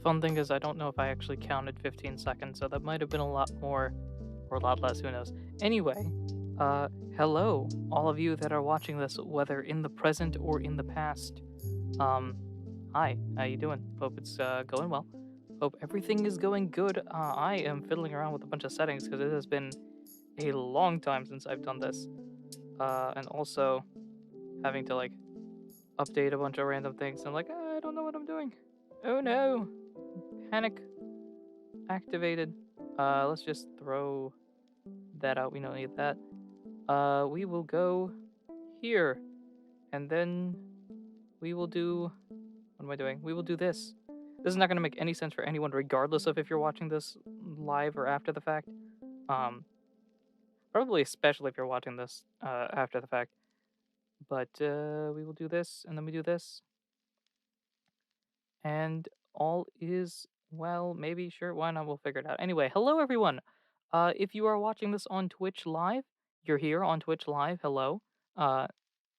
fun thing is I don't know if I actually counted 15 seconds, so that might have been a lot more or a lot less, who knows. Anyway, hello, all of you that are watching this, whether in the present or in the past. Um, Hi, how you doing? Hope it's going well. Hope everything is going good. I am fiddling around with a bunch of settings because it has been a long time since I've done this. And also having to like update a bunch of random things. I'm like, I don't know what I'm doing. Oh no, panic activated. Let's just throw that out. We don't need that. We will go here, and then we will do. What am I doing? We will do this. This is not going to make any sense for anyone, regardless of if you're watching this live or after the fact. Um, Probably especially if you're watching this after the fact. But we will do this, and then we do this, and all is well. Maybe, sure, why not? We'll figure it out. Anyway, hello everyone. If you are watching this on Twitch Live, you're here on Twitch Live. Hello. Uh,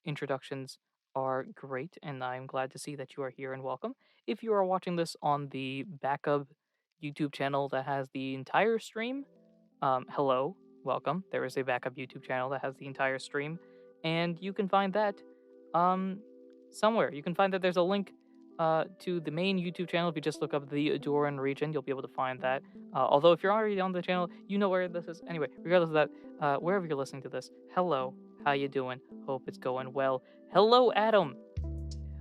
Introductions are great, and I'm glad to see that you are here and welcome. If you are watching this on the backup YouTube channel that has the entire stream, hello, welcome. There is a backup YouTube channel that has the entire stream, and you can find that um, somewhere. You can find that there's a link to the main YouTube channel. If you just look up the Adoran region, you'll be able to find that. Although if you're already on the channel, you know where this is. Anyway, regardless of that, wherever you're listening to this, hello, how you doing? Hope it's going well. Hello, Adam.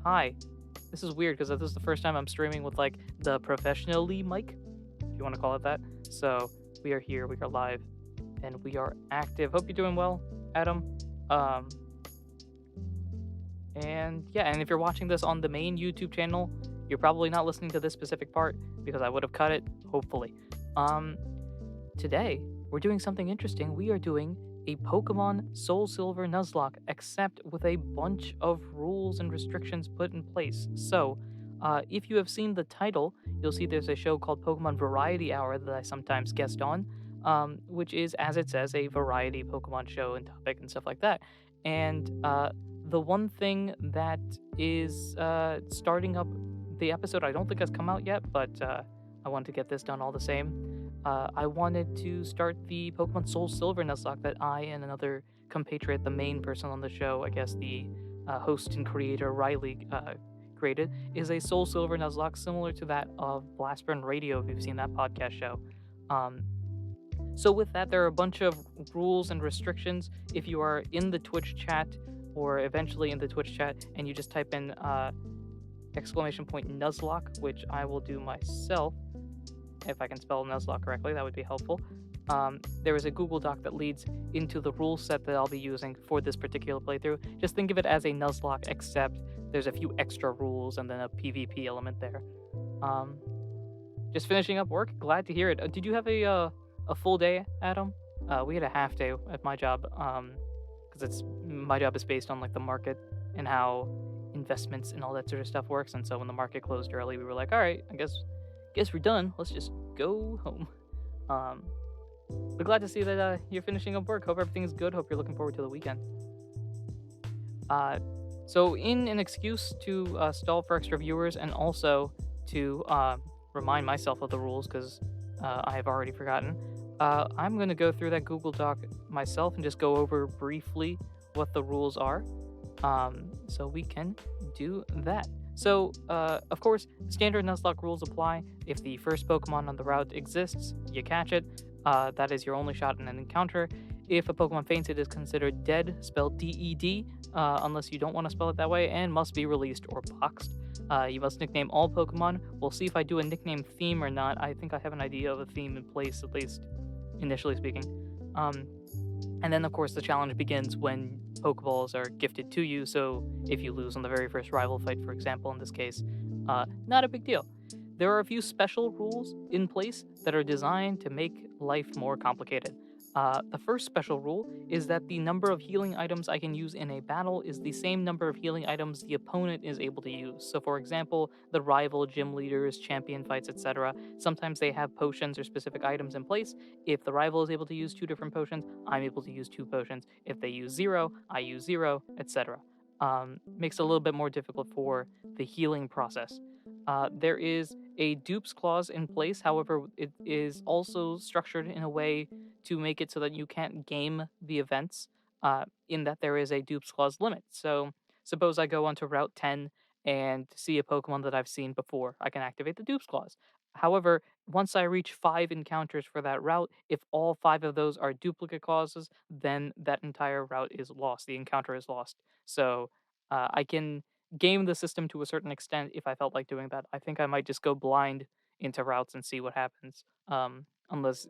Hi. This is weird because this is the first time I'm streaming with like the professionally mic, if you want to call it that. So we are here, we are live, and we are active. Hope you're doing well, Adam. And yeah, and if you're watching this on the main YouTube channel, you're probably not listening to this specific part because I would have cut it, hopefully. Today we're doing something interesting. We are doing a Pokemon SoulSilver Nuzlocke, except with a bunch of rules and restrictions put in place. So, if you have seen the title, you'll see there's a show called Pokemon Variety Hour that I sometimes guest on, which is, as it says, a variety Pokemon show and topic and stuff like that. And the one thing that is starting up the episode, I don't think has come out yet, but I want to get this done all the same. I wanted to start the Pokemon SoulSilver Nuzlocke that I and another compatriot, the main person on the show, I guess the host and creator Riley created, is a SoulSilver Nuzlocke similar to that of Blastburn Radio, if you've seen that podcast show. So with that, there are a bunch of rules and restrictions. If you are in the Twitch chat, or eventually in the Twitch chat, and you just type in !Nuzlocke, which I will do myself, if I can spell Nuzlocke correctly, that would be helpful. There is a Google Doc that leads into the rule set that I'll be using for this particular playthrough. Just think of it as a Nuzlocke, except there's a few extra rules and then a PvP element there. Just finishing up work. Glad to hear it. Did you have a full day, Adam? We had a half day at my job, because my job is based on like the market and how investments and all that sort of stuff works. And so when the market closed early, we were like, all right, I guess we're done. Let's just go home. But glad to see that you're finishing up work. Hope everything's good. Hope you're looking forward to the weekend. So in an excuse to stall for extra viewers and also to remind myself of the rules because I have already forgotten, I'm going to go through that Google Doc myself and just go over briefly what the rules are. So we can do that. So, of course, standard Nuzlocke rules apply. If the first Pokemon on the route exists, you catch it. That is your only shot in an encounter. If a Pokemon faints, it is considered dead, spelled D-E-D, unless you don't want to spell it that way, and must be released or boxed. You must nickname all Pokemon. We'll see if I do a nickname theme or not. I think I have an idea of a theme in place, at least initially speaking. And then, of course, the challenge begins when Pokeballs are gifted to you, so if you lose on the very first rival fight, for example, in this case, not a big deal. There are a few special rules in place that are designed to make life more complicated. The first special rule is that the number of healing items I can use in a battle is the same number of healing items the opponent is able to use. So for example, the rival gym leaders, champion fights, etc., sometimes they have potions or specific items in place. If the rival is able to use 2 different potions, I'm able to use 2 potions. If they use 0, I use 0, etc. Makes it a little bit more difficult for the healing process. There is a dupes clause in place. However, it is also structured in a way to make it so that you can't game the events, in that there is a dupes clause limit. So, suppose I go onto Route 10 and see a Pokemon that I've seen before, I can activate the dupes clause. However, once I reach 5 encounters for that route, if all 5 of those are duplicate clauses, then that entire route is lost. The encounter is lost. So, I can game the system to a certain extent if I felt like doing that. I think I might just go blind into routes and see what happens. Unless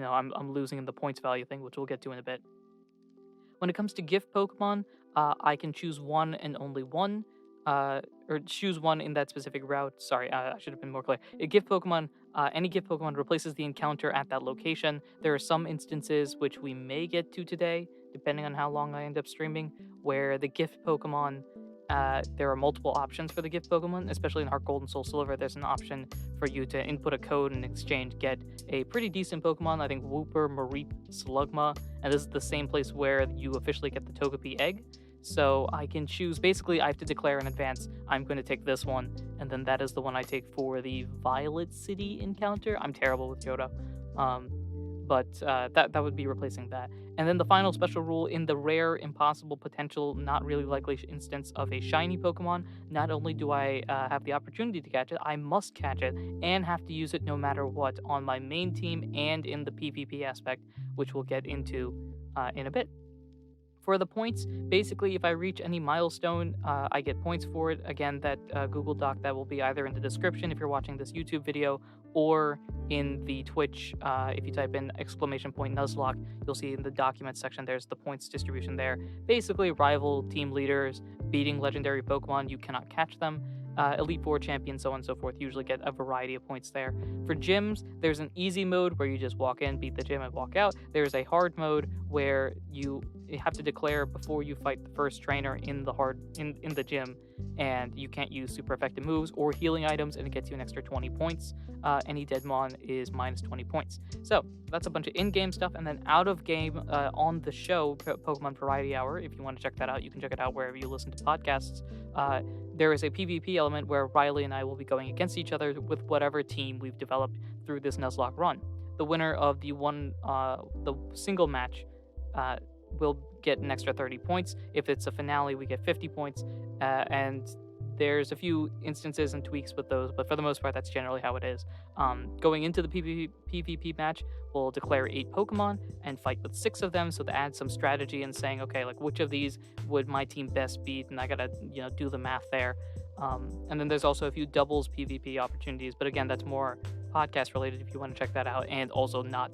I'm losing in the points value thing, which we'll get to in a bit. When it comes to gift Pokemon, I can choose one and only one, or choose one in that specific route. Sorry, I should have been more clear. A gift Pokemon, any gift Pokemon replaces the encounter at that location. There are some instances which we may get to today, depending on how long I end up streaming, where the gift Pokemon. There are multiple options for the gift Pokemon, especially in Heart Gold and Soul Silver. There's an option for you to input a code and in exchange get a pretty decent Pokemon. I think Wooper, Mareep, Slugma, and this is the same place where you officially get the Togepi egg. So I can choose. Basically, I have to declare in advance I'm going to take this one, and then that is the one I take for the Violet City encounter. I'm terrible with Johto, but that would be replacing that. And then the final special rule in the rare, impossible, potential, not really likely instance of a shiny Pokemon. Not only do I have the opportunity to catch it, I must catch it and have to use it no matter what on my main team and in the PvP aspect, which we'll get into in a bit. For the points, basically, if I reach any milestone, I get points for it. Again, that Google Doc that will be either in the description if you're watching this YouTube video, or in the Twitch. If you type in !Nuzlocke, you'll see in the documents section there's the points distribution there. Basically, rival team leaders beating legendary Pokemon, you cannot catch them. Elite Four champions, so on and so forth, usually get a variety of points there. For gyms, there's an easy mode where you just walk in, beat the gym, and walk out. There's a hard mode where you have to declare before you fight the first trainer in the gym, and you can't use super effective moves or healing items, and it gets you an extra 20 points. Any Deadmon is minus 20 points. So that's a bunch of in-game stuff, and then out of game on the show, Pokemon Variety Hour. If you want to check that out, you can check it out wherever you listen to podcasts. There is a PvP element where Riley and I will be going against each other with whatever team we've developed through this Nuzlocke run. The winner of the single match, will get an extra 30 points. If it's a finale, we get 50 points. And there's a few instances and tweaks with those, but for the most part, that's generally how it is. Going into the PvP match, we'll declare 8 Pokemon and fight with 6 of them, so to add some strategy and saying, okay, like which of these would my team best beat, and I gotta, do the math there. And then there's also a few doubles PvP opportunities, but again, that's more podcast related if you want to check that out, and also not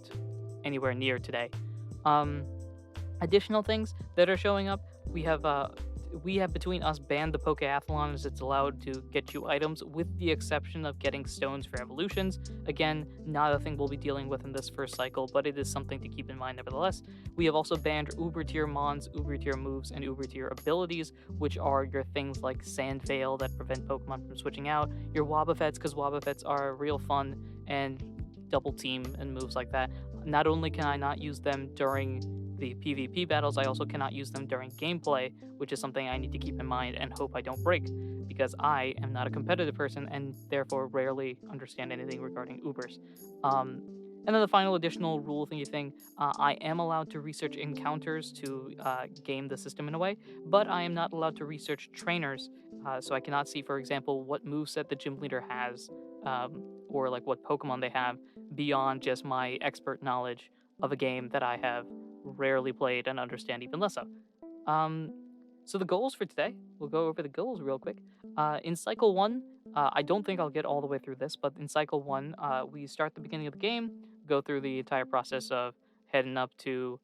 anywhere near today. Additional things that are showing up, we have between us banned the Pokeathlon as it's allowed to get you items with the exception of getting stones for evolutions. Again, not a thing we'll be dealing with in this first cycle, but it is something to keep in mind nevertheless. We have also banned Uber tier Mons, Uber tier moves, and Uber tier abilities, which are your things like Sand Veil that prevent Pokemon from switching out, your Wobbuffets, because Wobbuffets are real fun, and double team and moves like that. Not only can I not use them during the PvP battles, I also cannot use them during gameplay, which is something I need to keep in mind and hope I don't break, because I am not a competitive person and therefore rarely understand anything regarding Ubers. And then the final additional rule thingy thing, I am allowed to research encounters to game the system in a way, but I am not allowed to research trainers, so I cannot see, for example, what moveset the gym leader has, or like what Pokemon they have, beyond just my expert knowledge of a game that I have rarely played and understand even less of. Um, so the goals for today, we'll go over the goals real quick. In cycle 1, I don't think I'll get all the way through this, but in cycle 1, we start the beginning of the game, go through the entire process of heading up to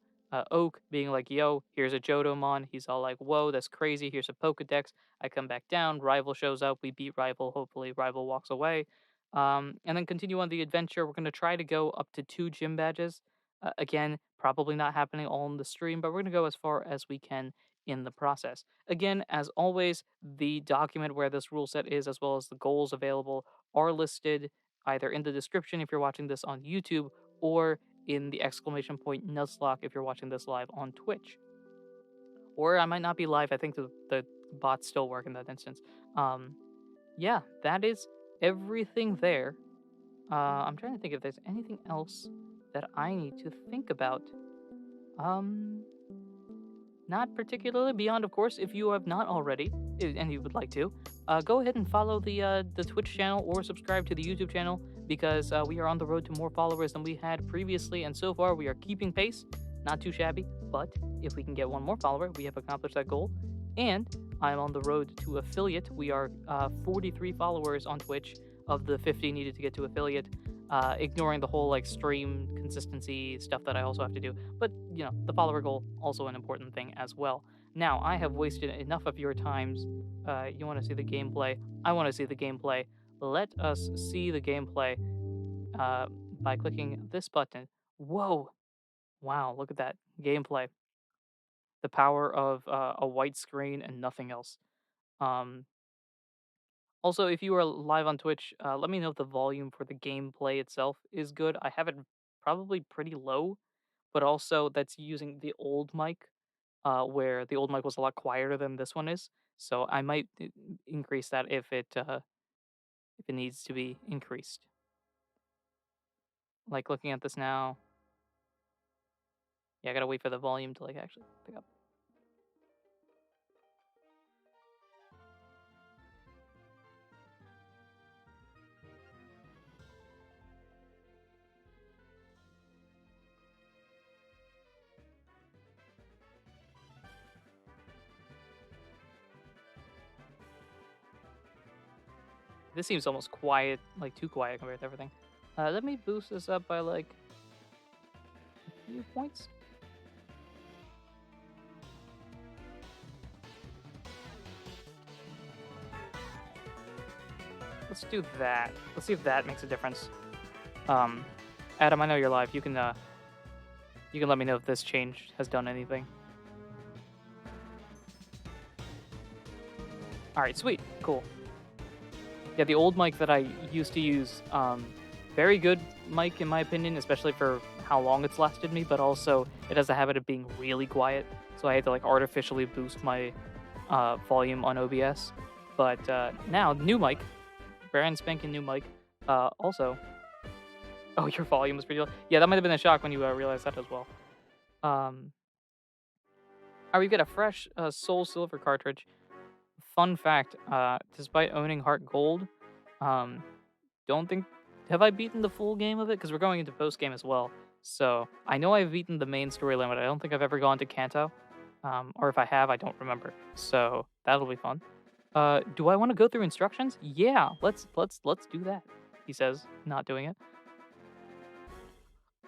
Oak, being like, yo, here's a Johtomon. He's all like, whoa, that's crazy. Here's a Pokedex. I come back down. Rival shows up. We beat Rival. Hopefully, Rival walks away. And then continue on the adventure. We're going to try to go up to 2 gym badges. Again, probably not happening all in the stream, but we're going to go as far as we can in the process. Again, as always, the document where this rule set is, as well as the goals available, are listed either in the description if you're watching this on YouTube, or in the !Nuzlocke if you're watching this live on Twitch. Or I might not be live. I think the bots still work in that instance. Yeah, that is everything there. I'm trying to think if there's anything else that I need to think about. Um, Not particularly. Beyond, of course, if you have not already, and you would like to, go ahead and follow the Twitch channel or subscribe to the YouTube channel because we are on the road to more followers than we had previously, and so far we are keeping pace. Not too shabby, but if we can get one more follower, we have accomplished that goal. And I'm on the road to affiliate. We are 43 followers on Twitch of the 50 needed to get to affiliate. Ignoring the whole like stream consistency stuff that I also have to do. But the follower goal also an important thing as well. Now I have wasted enough of your times. You want to see the gameplay? I want to see the gameplay. Let us see the gameplay uh, by clicking this button. Whoa! Wow! Look at that gameplay. The power of a white screen and nothing else. Um, Also, if you are live on Twitch, let me know if the volume for the gameplay itself is good. I have it probably pretty low, but also that's using the old mic, where the old mic was a lot quieter than this one is. So I might increase that if it needs to be increased. Like looking at this now, yeah, I gotta wait for the volume to like actually pick up. This seems almost quiet, like too quiet compared to everything. Let me boost this up by like a few points. Let's do that. Let's see if that makes a difference. Um, Adam, I know you're live. You can let me know if this change has done anything. All right, sweet, cool. Yeah, the old mic that I used to use, very good mic in my opinion, especially for how long it's lasted me. But also, it has a habit of being really quiet, so I had to like artificially boost my volume on OBS. But now, new mic, brand spanking new mic. Also, oh, your volume is pretty low. Yeah, that might have been a shock when you realized that as well. Alright, we've got a fresh SoulSilver cartridge. Fun fact, despite owning Heart Gold, um, don't think... Have I beaten the full game of it? Because we're going into post-game as well. So, I know I've beaten the main storyline, but I don't think I've ever gone to Kanto. Or if I have, I don't remember. So, that'll be fun. Do I want to go through instructions? Yeah, let's do that. He says, not doing it.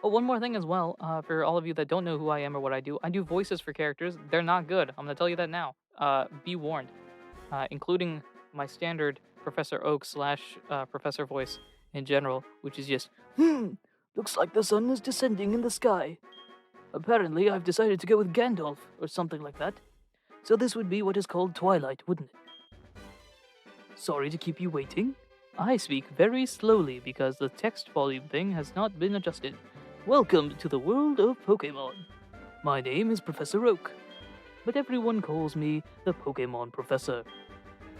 Oh, one more thing as well, for all of you that don't know who I am or what I do voices for characters. They're not good. I'm gonna tell you that now. Be warned. Including my standard Professor Oak slash Professor voice in general, which is just, looks like the sun is descending in the sky. Apparently, I've decided to go with Gandalf, or something like that. So this would be what is called Twilight, wouldn't it? Sorry to keep you waiting. I speak very slowly because the text volume thing has not been adjusted. Welcome to the world of Pokemon. My name is Professor Oak, but everyone calls me the Pokemon Professor.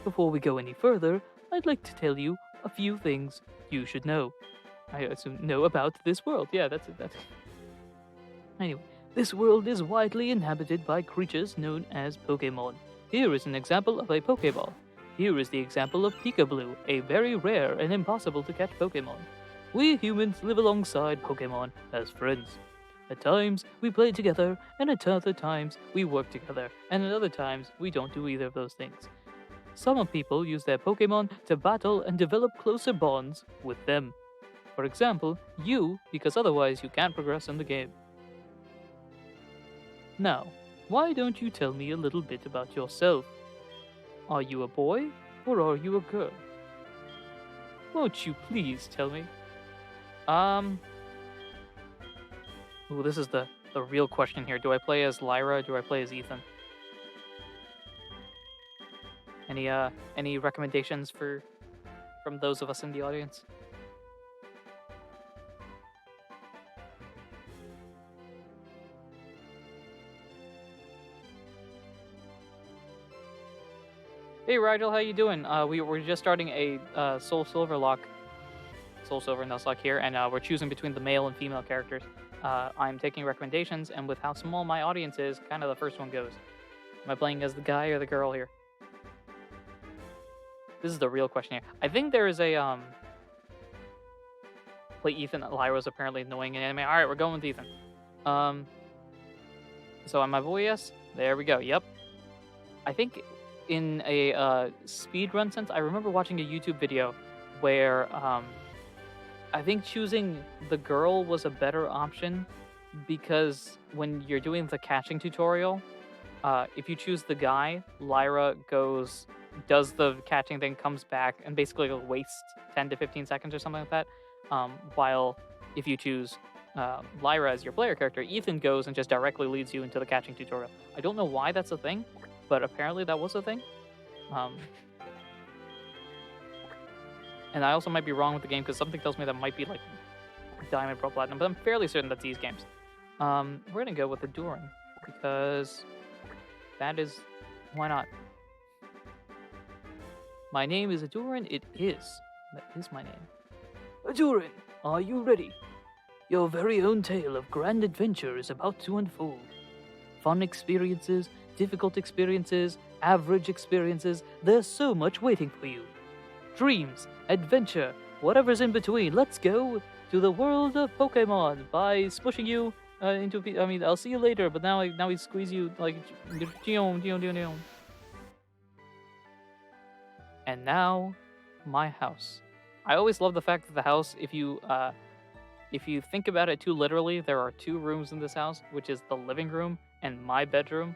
Before we go any further, I'd like to tell you a few things you should know. I assume know about this world. Yeah, that's it. Anyway, this world is widely inhabited by creatures known as Pokemon. Here is an example of a Pokeball. Here is the example of Peekaboo, a very rare and impossible to catch Pokemon. We humans live alongside Pokemon as friends. At times, we play together, and at other times, we work together, and at other times, we don't do either of those things. Some people use their Pokemon to battle and develop closer bonds with them. For example, you, because otherwise you can't progress in the game. Now, why don't you tell me a little bit about yourself? Are you a boy, or are you a girl? Won't you please tell me? Ooh, this is the real question here. Do I play as Lyra, or do I play as Ethan? Any recommendations from those of us in the audience? Hey Rigel, how you doing? We're just starting a SoulSilver Nuzlocke here, and we're choosing between the male and female characters. I'm taking recommendations, and with how small my audience is, kind of the first one goes. Am I playing as the guy or the girl here? This is the real question here. I think there is a play Ethan. Lyra's apparently annoying in anime. All right, we're going with Ethan. So am I boy? Yes. There we go. Yep. I think in a speedrun sense, I remember watching a YouTube video where I think choosing the girl was a better option because when you're doing the catching tutorial, if you choose the guy, Lyra does the catching thing, comes back, and basically wastes 10 to 15 seconds or something like that. While if you choose Lyra as your player character, Ethan goes and just directly leads you into the catching tutorial. I don't know why that's a thing, but apparently that was a thing. And I also might be wrong with the game because something tells me that might be like Diamond, Pro, Platinum, but I'm fairly certain that's these games. We're gonna go with the Durin because that is, why not? My name is Adurin. It is. That is my name. Adurin, are you ready? Your very own tale of grand adventure is about to unfold. Fun experiences, difficult experiences, average experiences, there's so much waiting for you. Dreams, adventure, whatever's in between, let's go to the world of Pokemon by smushing you into... I mean, I'll see you later, but now we squeeze you like... And now, my house. I always love the fact that the house, if you think about it too literally, there are 2 rooms in this house, which is the living room and my bedroom.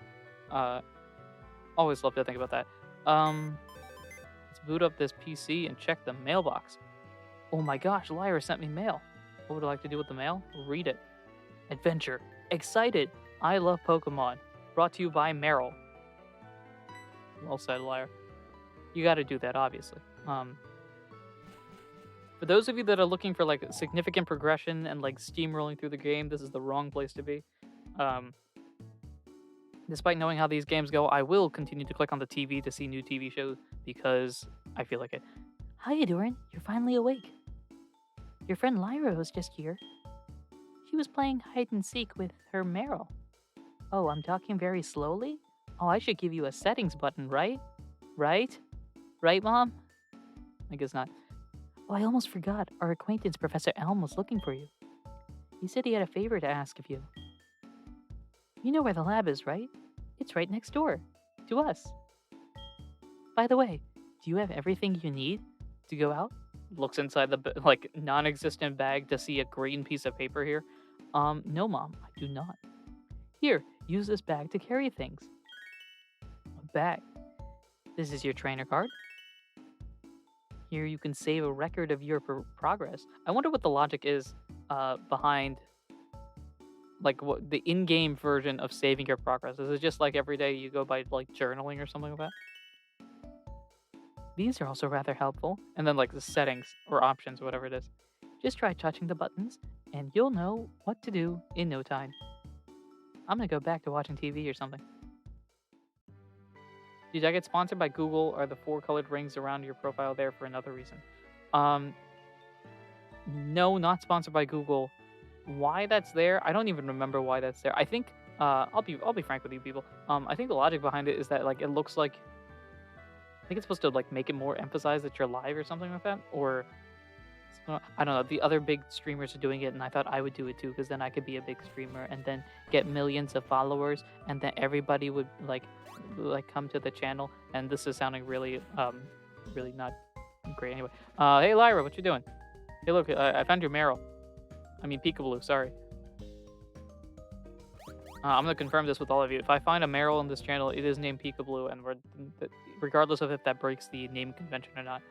Always love to think about that. Let's boot up this PC and check the mailbox. Oh my gosh, Lyra sent me mail. What would I like to do with the mail? Read it. Adventure. Excited. I love Pokemon. Brought to you by Meryl. Well said, Lyra. You gotta do that, obviously. For those of you that are looking for like significant progression and like steamrolling through the game, this is the wrong place to be. Despite knowing how these games go, I will continue to click on the TV to see new TV shows because I feel like it. How you doing? You're finally awake. Your friend Lyra was just here. She was playing hide and seek with her Meryl. Oh, I'm talking very slowly? Oh, I should give you a settings button, right? Right? Right, Mom? I guess not. Oh, I almost forgot. Our acquaintance, Professor Elm, was looking for you. He said he had a favor to ask of you. You know where the lab is, right? It's right next door. To us. By the way, do you have everything you need to go out? Looks inside the, like, non-existent bag to see a green piece of paper here. No, Mom, I do not. Here, use this bag to carry things. A bag. This is your trainer card. Here you can save a record of your progress. I wonder what the logic is behind, like, what the in-game version of saving your progress. Is it just like every day you go by like journaling or something like that? These are also rather helpful. And then like the settings or options, whatever it is. Just try touching the buttons and you'll know what to do in no time. I'm gonna go back to watching TV or something. Did I get sponsored by Google? Are the 4 colored rings around your profile there for another reason? No, not sponsored by Google. Why that's there? I don't even remember why that's there. I think I'll be frank with you people. I think the logic behind it is that like it looks like, I think it's supposed to like make it more emphasize that you're live or something like that, or I don't know. The other big streamers are doing it, and I thought I would do it too because then I could be a big streamer and then get millions of followers, and then everybody would like come to the channel. And this is sounding really really not great anyway. Hey Lyra, what you doing? Hey look, I found your Meryl. I mean Peekaboo, sorry. I'm gonna confirm this with all of you. If I find a Meryl on this channel, it is named Peekaboo, and regardless of if that breaks the name convention or not.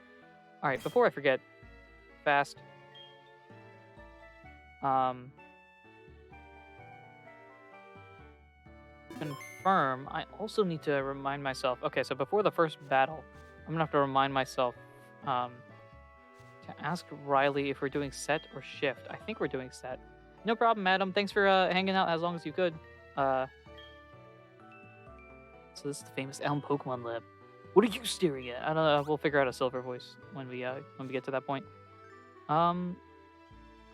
All right, before I forget, fast. Confirm. I also need to remind myself. Okay, so before the first battle, I'm gonna have to remind myself to ask Riley if we're doing set or shift. I think we're doing set. No problem, Adam. Thanks for hanging out as long as you could. So this is the famous Elm Pokemon Lab. What are you staring at? I don't know. We'll figure out a silver voice when we get to that point. Um,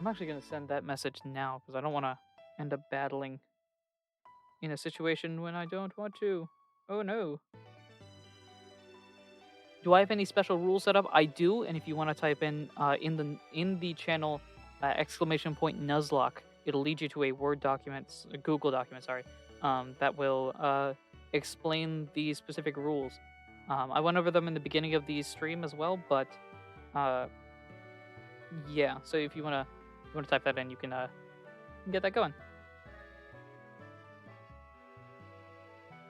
I'm actually gonna send that message now because I don't want to end up battling in a situation when I don't want to. Oh no. Do I have any special rules set up? I do, and if you want to type in the channel !Nuzlocke, it'll lead you to a Word document, a Google document, sorry, that will explain the specific rules. I went over them in the beginning of the stream as well, but uh, yeah. So if you wanna type that in, you can get that going.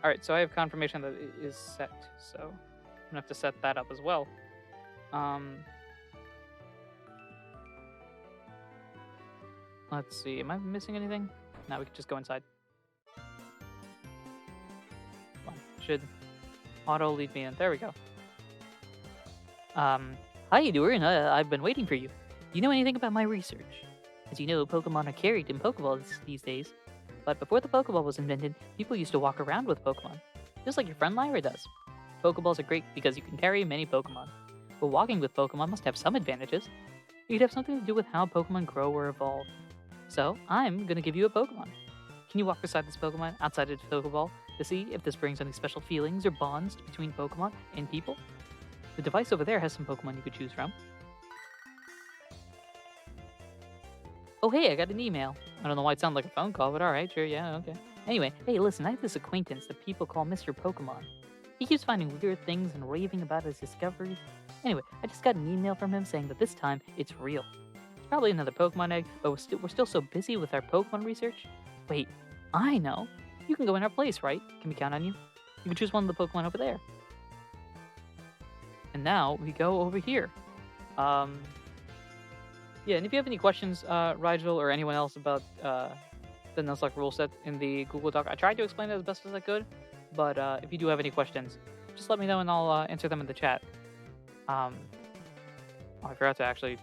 All right. So I have confirmation that it is set. So I'm gonna have to set that up as well. Let's see. Am I missing anything? No, we can just go inside. Well, should auto lead me in. There we go. Hi, Doran. I've been waiting for you. Do you know anything about my research? As you know, Pokemon are carried in Pokeballs these days. But before the Pokeball was invented, people used to walk around with Pokemon, just like your friend Lyra does. Pokeballs are great because you can carry many Pokemon. But walking with Pokemon must have some advantages. It could have something to do with how Pokemon grow or evolve. So, I'm gonna give you a Pokemon. Can you walk beside this Pokemon outside of the Pokeball to see if this brings any special feelings or bonds between Pokemon and people? The device over there has some Pokemon you could choose from. Oh, hey, I got an email. I don't know why it sounded like a phone call, but alright, sure, yeah, okay. Anyway, hey, listen, I have this acquaintance that people call Mr. Pokemon. He keeps finding weird things and raving about his discoveries. Anyway, I just got an email from him saying that this time it's real. It's probably another Pokemon egg, but we're still so busy with our Pokemon research. Wait, I know. You can go in our place, right? Can we count on you? You can choose one of the Pokemon over there. And now we go over here. Yeah, and if you have any questions, Rigel or anyone else about the Nuzlocke rule set in the Google Doc, I tried to explain it as best as I could, but if you do have any questions, just let me know and I'll answer them in the chat. Oh, I forgot to actually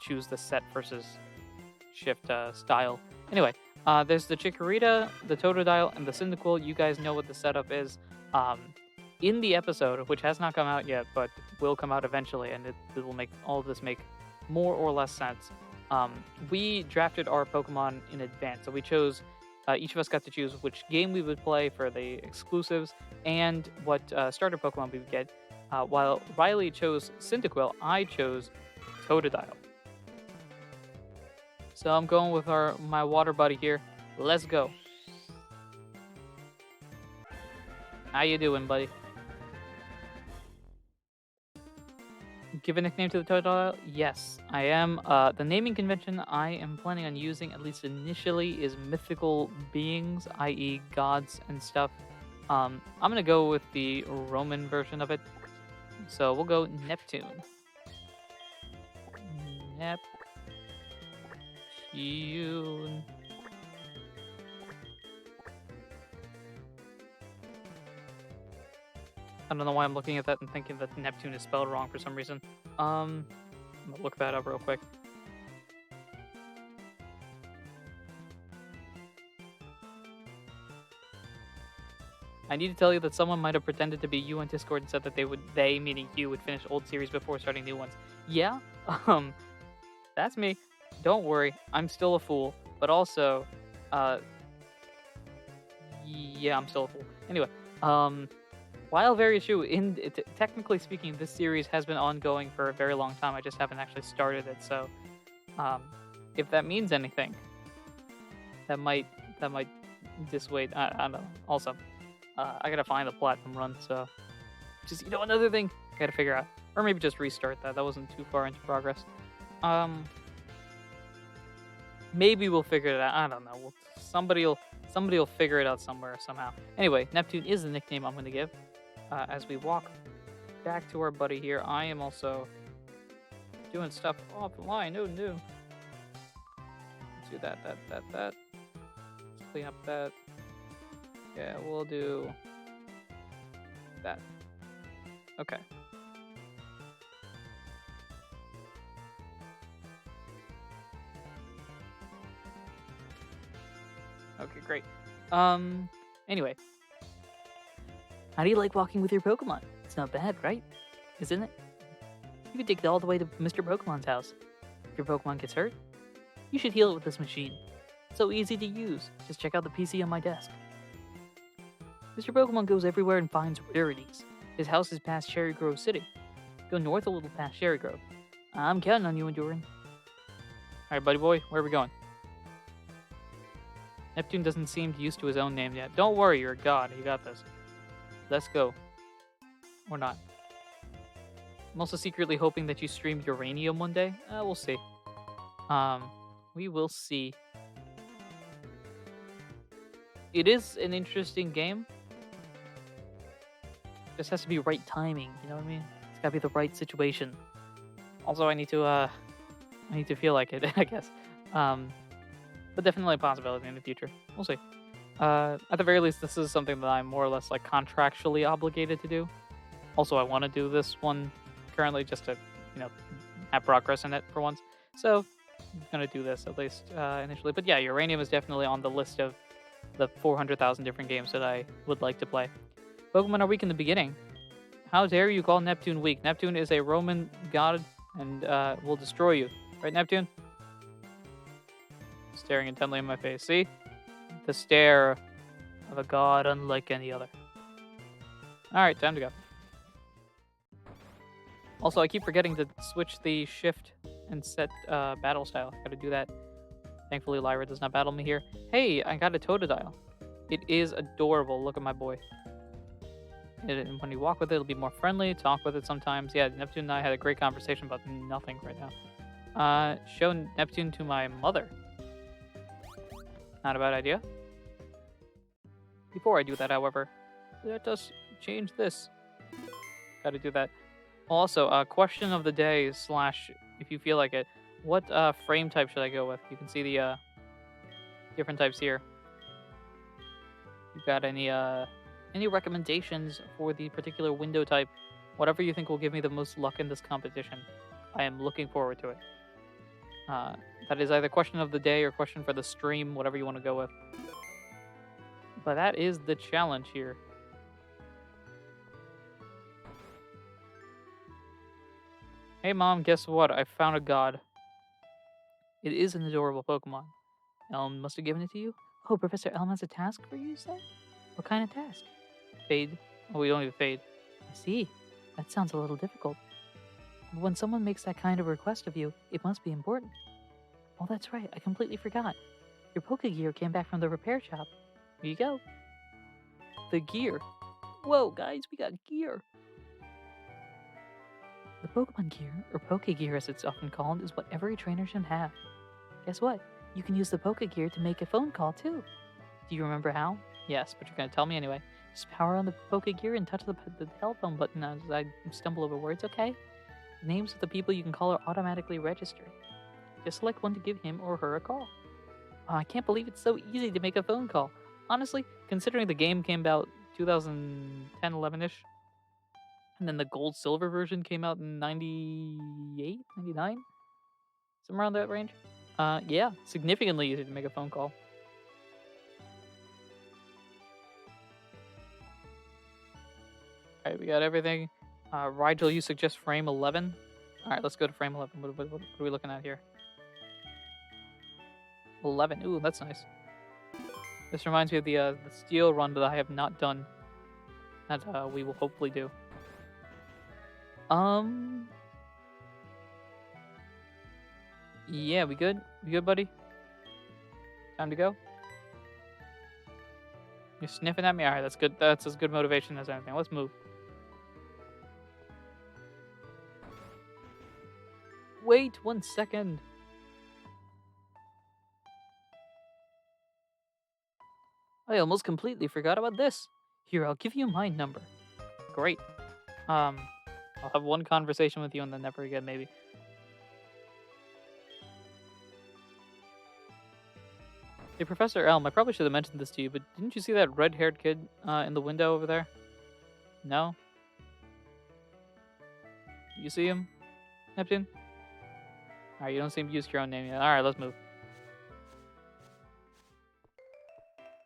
choose the set versus shift style. Anyway, there's the Chikorita, the Totodile, and the Cyndaquil. You guys know what the setup is. In the episode, which has not come out yet, but will come out eventually, and it will make all of this make more or less sense. We drafted our Pokemon in advance, so we chose. Each of us got to choose which game we would play for the exclusives and what starter Pokemon we would get. While Riley chose Cyndaquil, I chose Totodile. So I'm going with my water buddy here. Let's go. How you doing, buddy? Give a nickname to the Totodile? Yes, I am. The naming convention I am planning on using, at least initially, is mythical beings, i.e. gods and stuff. I'm going to go with the Roman version of it. So we'll go Neptune. Neptune. I don't know why I'm looking at that and thinking that Neptune is spelled wrong for some reason. I'm gonna look that up real quick. I need to tell you that someone might have pretended to be you on Discord and said that they meaning you would finish old series before starting new ones. Yeah, that's me. Don't worry, I'm still a fool. But also, yeah, I'm still a fool. Anyway, while very true, technically speaking, this series has been ongoing for a very long time. I just haven't actually started it. So, if that means anything, that might dissuade. I don't know. Also, I gotta find the platinum run. So, just another thing I gotta figure out, or maybe just restart that. That wasn't too far into progress. Maybe we'll figure it out. I don't know. Somebody will figure it out somewhere somehow. Anyway, Neptune is the nickname I'm gonna give. As we walk back to our buddy here, I am also doing stuff offline. Oh no. Let's do that. Let's clean up that. Yeah, we'll do that. Okay. Okay, great. Anyway. How do you like walking with your Pokemon? It's not bad, right? Isn't it? You could take it all the way to Mr. Pokemon's house. If your Pokemon gets hurt, you should heal it with this machine. It's so easy to use. Just check out the PC on my desk. Mr. Pokemon goes everywhere and finds rarities. His house is past Cherry Grove City. Go north a little past Cherry Grove. I'm counting on you, Enduring. Alright, buddy boy, where are we going? Neptune doesn't seem used to his own name yet. Don't worry, you're a god. You got this. Let's go. Or not. I'm also secretly hoping that you stream Uranium one day. We'll see. We will see. It is an interesting game. Just has to be right timing, you know what I mean? It's gotta be the right situation. Also, I need to feel like it, I guess. But definitely a possibility in the future. We'll see. At the very least, this is something that I'm more or less like contractually obligated to do. Also, I want to do this one currently just to, have progress in it for once. So, I'm gonna do this at least initially. But yeah, Uranium is definitely on the list of the 400,000 different games that I would like to play. Pokemon are weak in the beginning. How dare you call Neptune weak? Neptune is a Roman god and will destroy you. Right, Neptune? Staring intently in my face. See? The stare of a god unlike any other. Alright, time to go. Also, I keep forgetting to switch the shift and set battle style. Gotta do that. Thankfully, Lyra does not battle me here. Hey, I got a Totodile. It is adorable. Look at my boy. And when you walk with it, it'll be more friendly. Talk with it sometimes. Yeah, Neptune and I had a great conversation about nothing right now. Show Neptune to my mother. Not a bad idea. Before I do that, however, let us change this. Gotta do that. Also, question of the day / if you feel like it, what frame type should I go with? You can see the different types here. You got any recommendations for the particular window type? Whatever you think will give me the most luck in this competition. I am looking forward to it. That is either question of the day or question for the stream, whatever you want to go with. But that is the challenge here. Hey mom, guess what? I found a god. It is an adorable Pokemon. Elm must have given it to you? Oh, Professor Elm has a task for you, you say? What kind of task? Fade. Oh, we don't need a fade. I see. That sounds a little difficult. But when someone makes that kind of request of you, it must be important. Oh, that's right. I completely forgot. Your Pokegear came back from the repair shop. Here you go. The gear. Whoa, guys, we got gear. The Pokemon gear, or Pokegear as it's often called, is what every trainer should have. Guess what? You can use the Pokegear to make a phone call, too. Do you remember how? Yes, but you're going to tell me anyway. Just power on the Pokegear and touch the telephone button as I stumble over words, okay? The names of the people you can call are automatically registered. Just select one to give him or her a call. Oh, I can't believe it's so easy to make a phone call. Honestly, considering the game came out 2010, 11-ish, and then the gold silver version came out in 98, 99? Somewhere around that range? Yeah, significantly easy to make a phone call. Alright, we got everything. Rigel, you suggest frame 11? Alright, let's go to frame 11. What are we looking at here? 11. Ooh, that's nice. This reminds me of the steel run that I have not done. That we will hopefully do. Yeah, we good? We good, buddy? Time to go? You're sniffing at me? Alright, that's good. That's as good motivation as anything. Let's move. Wait 1 second. I almost completely forgot about this. Here, I'll give you my number. Great. I'll have one conversation with you and then never again, maybe. Hey, Professor Elm, I probably should have mentioned this to you, but didn't you see that red-haired kid in the window over there? No? You see him, Neptune? Alright, you don't seem to use your own name yet. Alright, let's move.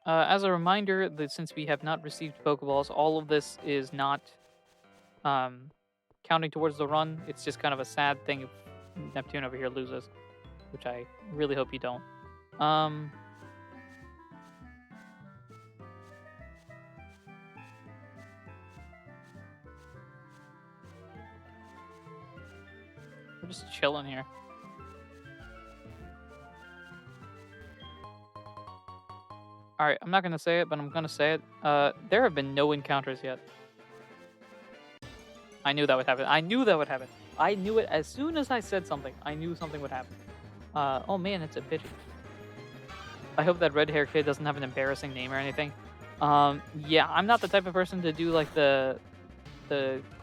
As a reminder, that since we have not received Pokeballs, all of this is not um, counting towards the run. It's just kind of a sad thing if Neptune over here loses, which I really hope you don't. Um, we're just chilling here. All right, I'm not gonna say it, but I'm gonna say it. There have been no encounters yet. I knew that would happen. I knew that would happen. I knew it as soon as I said something. I knew something would happen. Oh man, it's a Pidgey. I hope that red hair kid doesn't have an embarrassing name or anything. Yeah, I'm not the type of person to do like the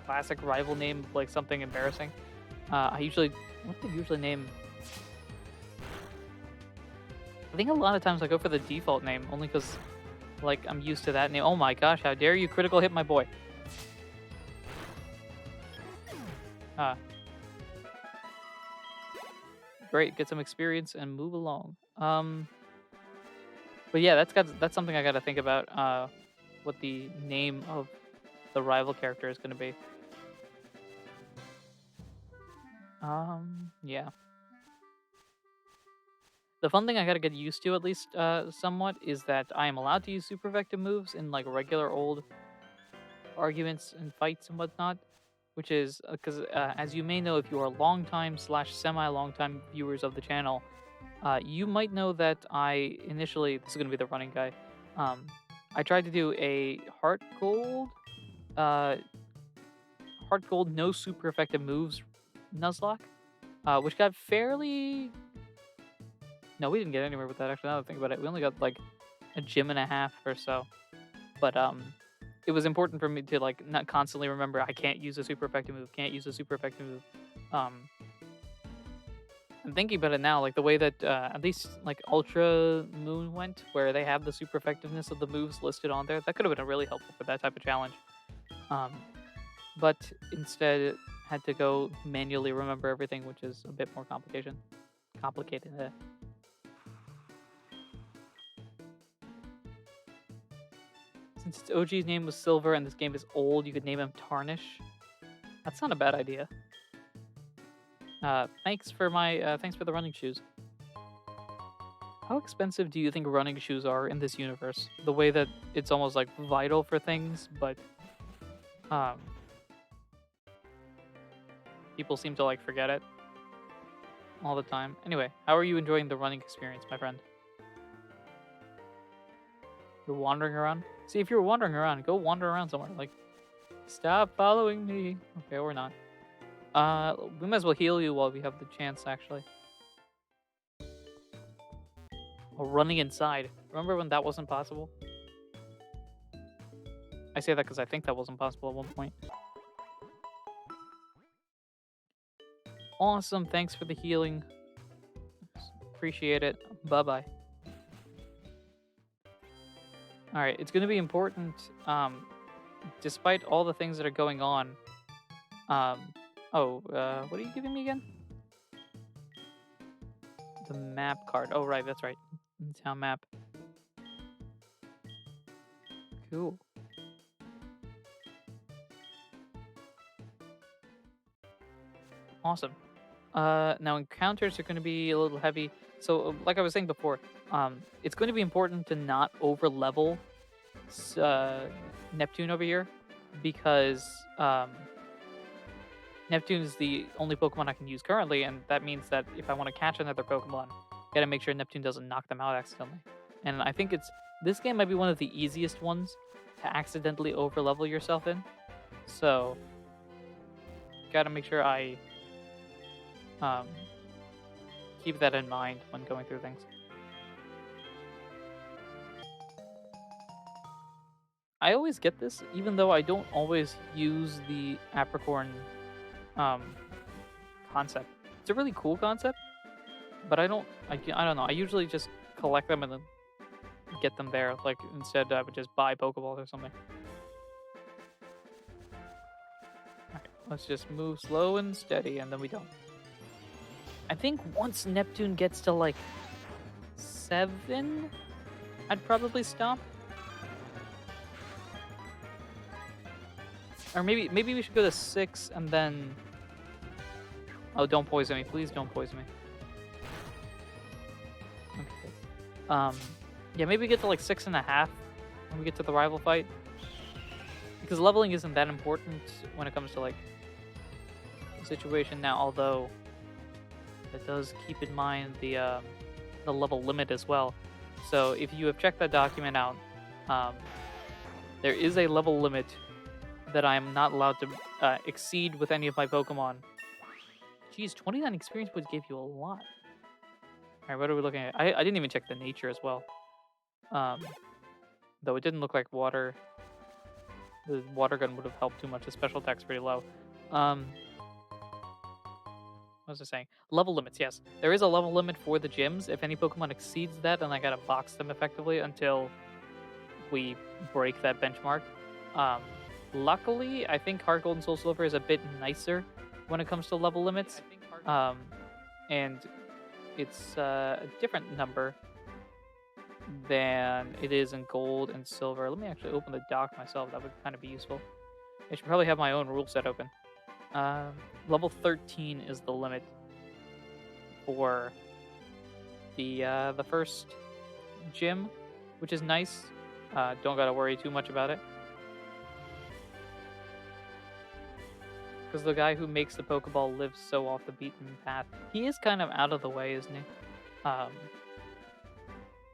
classic rival name of like something embarrassing. What do I usually name? I think a lot of times I go for the default name only because like I'm used to that name. Oh my gosh, how dare you critical hit my boy? Great, get some experience and move along. But yeah, that's something I got to think about. What the name of the rival character is going to be. Yeah. The fun thing I got to get used to, at least somewhat, is that I am allowed to use super effective moves in like regular old arguments and fights and whatnot. Which is because, as you may know, if you are long-time / semi-long-time viewers of the channel, you might know that I initially, this is going to be the running guy, I tried to do a uh, heart gold, no super effective moves Nuzlocke, which got fairly, no, we didn't get anywhere with that actually, now that I think about it, we only got like a gym and a half or so, but it was important for me to like not constantly remember I can't use a super effective move, can't use a super effective move. I'm thinking about it now, like the way that at least like Ultra Moon went, where they have the super effectiveness of the moves listed on there. That could have been really helpful for that type of challenge. But instead had to go manually remember everything, which is a bit more complicated. Since its OG's name was Silver and this game is old, you could name him Tarnish. That's not a bad idea. Thanks for the running shoes. How expensive do you think running shoes are in this universe? The way that it's almost like vital for things, but people seem to like forget it all the time. Anyway, how are you enjoying the running experience, my friend? You're wandering around? See, if you're wandering around, go wander around somewhere. Like, stop following me. Okay, or not. We might as well heal you while we have the chance, actually. Oh, running inside. Remember when that wasn't possible? I say that because I think that wasn't possible at one point. Awesome, thanks for the healing. Appreciate it. Bye-bye. Alright, it's going to be important, despite all the things that are going on. What are you giving me again? The map card. Oh, right, that's right. Town map. Cool. Awesome. Now encounters are going to be a little heavy. So, like I was saying before, it's going to be important to not over-level Neptune over here, because Neptune is the only Pokemon I can use currently, and that means that if I want to catch another Pokemon, I gotta make sure Neptune doesn't knock them out accidentally. And I think this game might be one of the easiest ones to accidentally over-level yourself in. So, gotta make sure I keep that in mind when going through things. I always get this, even though I don't always use the Apricorn concept. It's a really cool concept, but I don't know. I usually just collect them and then get them there. Like, instead I would just buy Pokeballs or something. Alright, let's just move slow and steady, and then we don't. I think once Neptune gets to like 7, I'd probably stop. Or maybe we should go to 6 and then... Oh, don't poison me. Please don't poison me. Okay. Yeah, maybe we get to like 6.5 when we get to the rival fight. Because leveling isn't that important when it comes to like the situation now, although it does keep in mind the level limit as well. So if you have checked that document out, there is a level limit that I am not allowed to exceed with any of my Pokemon. Geez, 29 experience points gave you a lot. Alright, what are we looking at? I didn't even check the nature as well. Though it didn't look like water. The water gun would have helped too much. The special attack's pretty low. What was I saying? Level limits, yes. There is a level limit for the gyms. If any Pokemon exceeds that, then I gotta box them effectively until we break that benchmark. Luckily, I think Heart Gold and Soul Silver is a bit nicer when it comes to level limits. And it's a different number than it is in Gold and Silver. Let me actually open the doc myself. That would kind of be useful. I should probably have my own rule set open. Level 13 is the limit for the first gym, which is nice. Don't gotta worry too much about it. Because the guy who makes the Pokeball lives so off the beaten path. He is kind of out of the way, isn't he?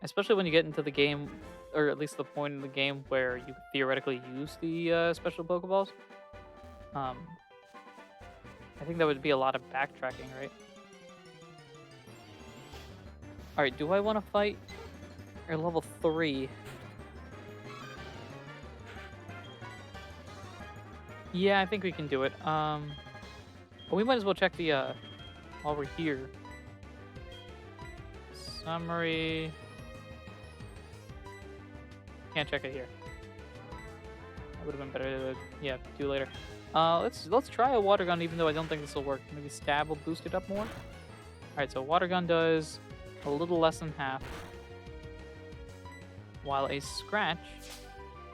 Especially when you get into the game, or at least the point in the game where you could theoretically use the special Pokeballs. I think that would be a lot of backtracking, right? Alright, do I want to fight? Or level 3? Yeah, I think we can do it. But we might as well check the, while we're here. Summary... Can't check it here. That would have been better to, yeah, do later. Let's try a water gun, even though I don't think this will work. Maybe stab will boost it up more. All right, so water gun does a little less than half, while a scratch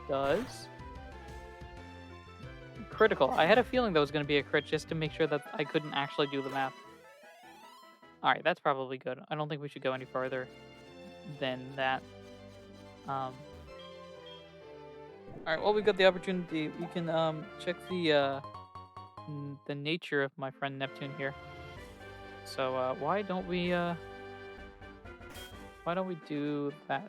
does critical. I had a feeling that was going to be a crit just to make sure that I couldn't actually do the math. All right, that's probably good. I don't think we should go any further than that. All right, well, we got the opportunity. We can check the nature of my friend Neptune here. So why don't we do that?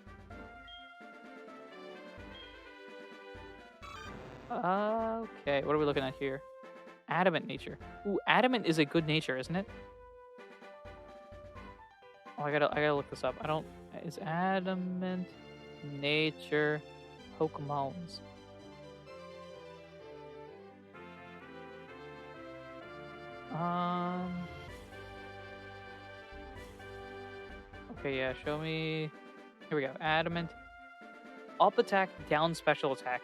Okay, what are we looking at here? Adamant Nature. Ooh, Adamant is a good nature, isn't it? Oh, I gotta look this up. Is Adamant Nature Pokemons? Okay, yeah, show me. Here we go. Adamant. Up attack, down special attack.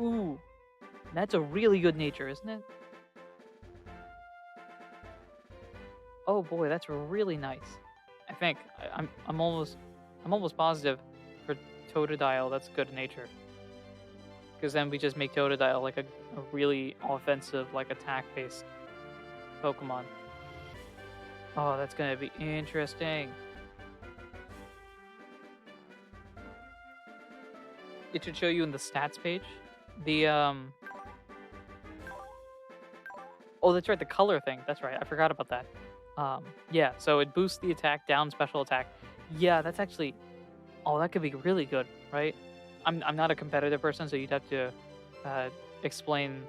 Ooh, that's a really good nature, isn't it? Oh boy, that's really nice. I think I'm almost positive for Totodile that's good nature. Because then we just make Totodile like a really offensive, like attack-based Pokemon. Oh, that's gonna be interesting. It should show you in the stats page. The Oh, that's right, the color thing. That's right, I forgot about that. Yeah, so it boosts the attack, down special attack. Yeah, that's actually... Oh, that could be really good, right? I'm not a competitive person, so you'd have to explain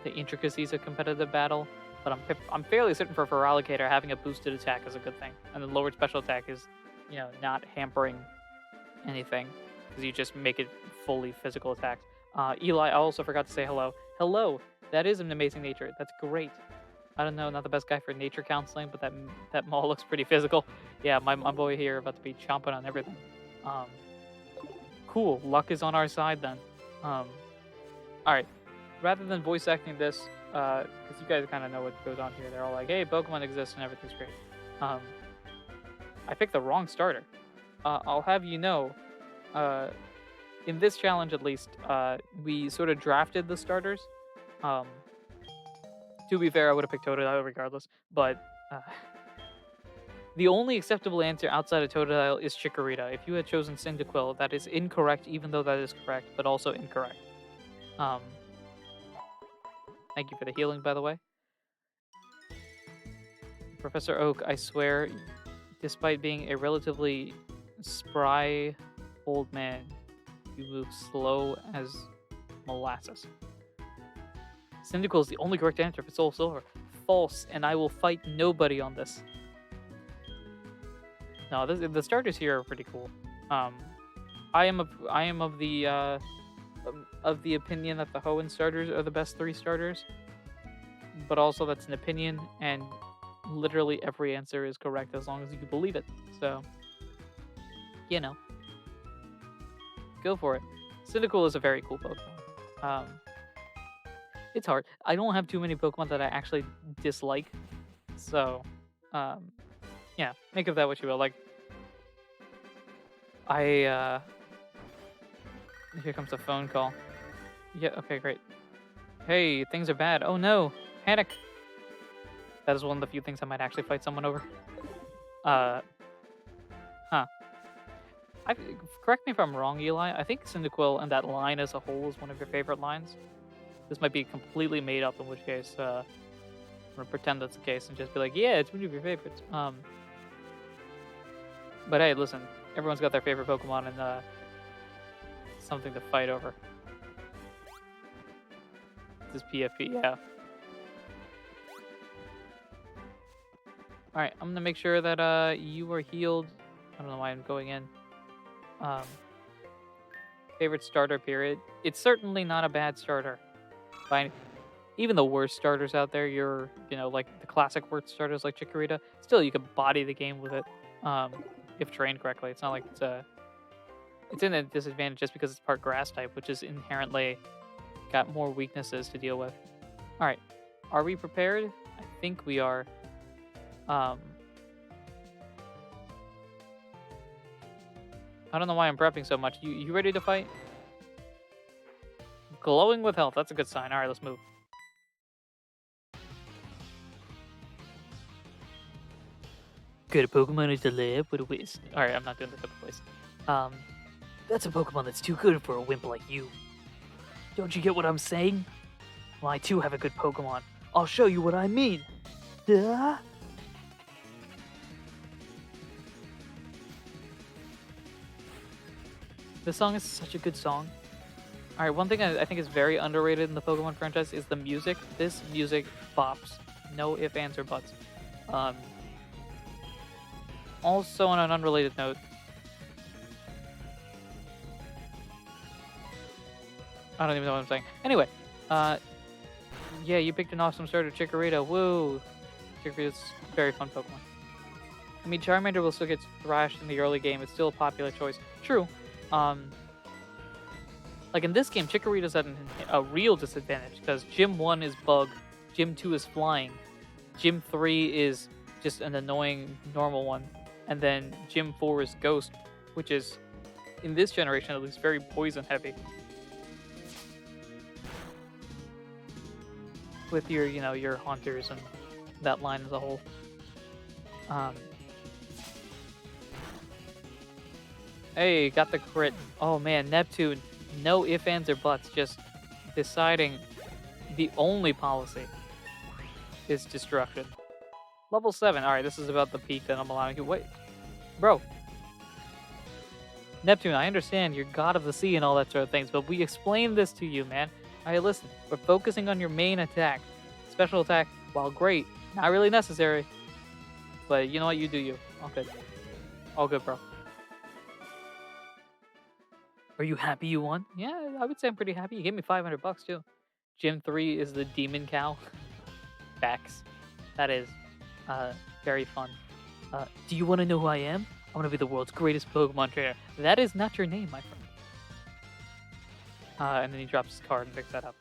the intricacies of competitive battle. But I'm fairly certain for Feraligatr, having a boosted attack is a good thing. And the lowered special attack is, you know, not hampering anything. Because you just make it fully physical attacks. Eli, I also forgot to say hello. Hello! That is an amazing nature. That's great. I don't know, not the best guy for nature counseling, but that mall looks pretty physical. Yeah, my boy here about to be chomping on everything. Cool, luck is on our side then. Alright, rather than voice acting this, because you guys kind of know what goes on here. They're all like, hey, Pokemon exists and everything's great. I picked the wrong starter. I'll have you know, uh, in this challenge at least, we sort of drafted the starters. Um, to be fair, I would have picked Totodile regardless, but uh, the only acceptable answer outside of Totodile is Chikorita. If you had chosen Cyndaquil, that is incorrect, even though that is correct, but also incorrect. Um, Thank you for the healing, by the way. Professor Oak, I swear, despite being a relatively spry old man, you move slow as molasses. Cyndaquil is the only correct answer for SoulSilver. False, and I will fight nobody on this. No, the starters here are pretty cool. I am of the opinion that the Hoenn starters are the best 3 starters, but also that's an opinion, and literally every answer is correct as long as you believe it. So, you know, go for it. Cyndaquil is a very cool Pokemon. It's hard. I don't have too many Pokemon that I actually dislike, so yeah, make of that what you will. Like, here comes a phone call. Yeah, okay, great. Hey, things are bad. Oh no, panic. That is one of the few things I might actually fight someone over. Huh. Correct me if I'm wrong, Eli. I think Cyndaquil and that line as a whole is one of your favorite lines. This might be completely made up, in which case, I'm gonna pretend that's the case and just be like, yeah, it's one of your favorites. But hey, listen, everyone's got their favorite Pokemon and something to fight over. This is PFP, yeah. Alright, I'm gonna make sure that you are healed. I don't know why I'm going in. Favorite starter period. It's certainly not a bad starter. Fine. Even the worst starters out there, like the classic worst starters like Chikorita, still you could body the game with it. If trained correctly. It's not like it's in a disadvantage just because it's part grass type, which is inherently got more weaknesses to deal with. Alright. Are we prepared? I think we are. I don't know why I'm prepping so much. You ready to fight? Glowing with health. That's a good sign. Alright, let's move. Good, a Pokemon is to live with a waste. Alright, I'm not doing the type of voice. That's a Pokemon that's too good for a wimp like you. Don't you get what I'm saying? Well, I too have a good Pokemon. I'll show you what I mean. Duh. This song is such a good song. Alright, one thing I think is very underrated in the Pokemon franchise is the music. This music bops. No ifs, ands, or buts. Also, on an unrelated note, I don't even know what I'm saying. Anyway, yeah, you picked an awesome starter, Chikorita. Woo! Chikorita's a very fun Pokemon. I mean, Charmander will still get thrashed in the early game. It's still a popular choice. True. Like in this game, Chikorita's at a real disadvantage because Gym 1 is Bug, Gym 2 is Flying, Gym 3 is just an annoying normal one, and then Gym 4 is Ghost, which is, in this generation at least, very poison heavy. With your Haunters and that line as a whole. Hey, got the crit. Oh man, Neptune. No ifs, ands, or buts. Just deciding the only policy is destruction. Level 7. Alright, this is about the peak that I'm allowing you. Wait. Bro. Neptune, I understand you're god of the sea and all that sort of things, but we explained this to you, man. Alright, listen. We're focusing on your main attack. Special attack, while great, not really necessary. But you know what? You do you. All good. All good, bro. Are you happy you won? Yeah, I would say I'm pretty happy. You gave me $500 too. Gym 3 is the Demon Cow. Facts. That is very fun. Do you want to know who I am? I want to be the world's greatest Pokemon trainer. That is not your name, my friend. And then he drops his card and picks that up.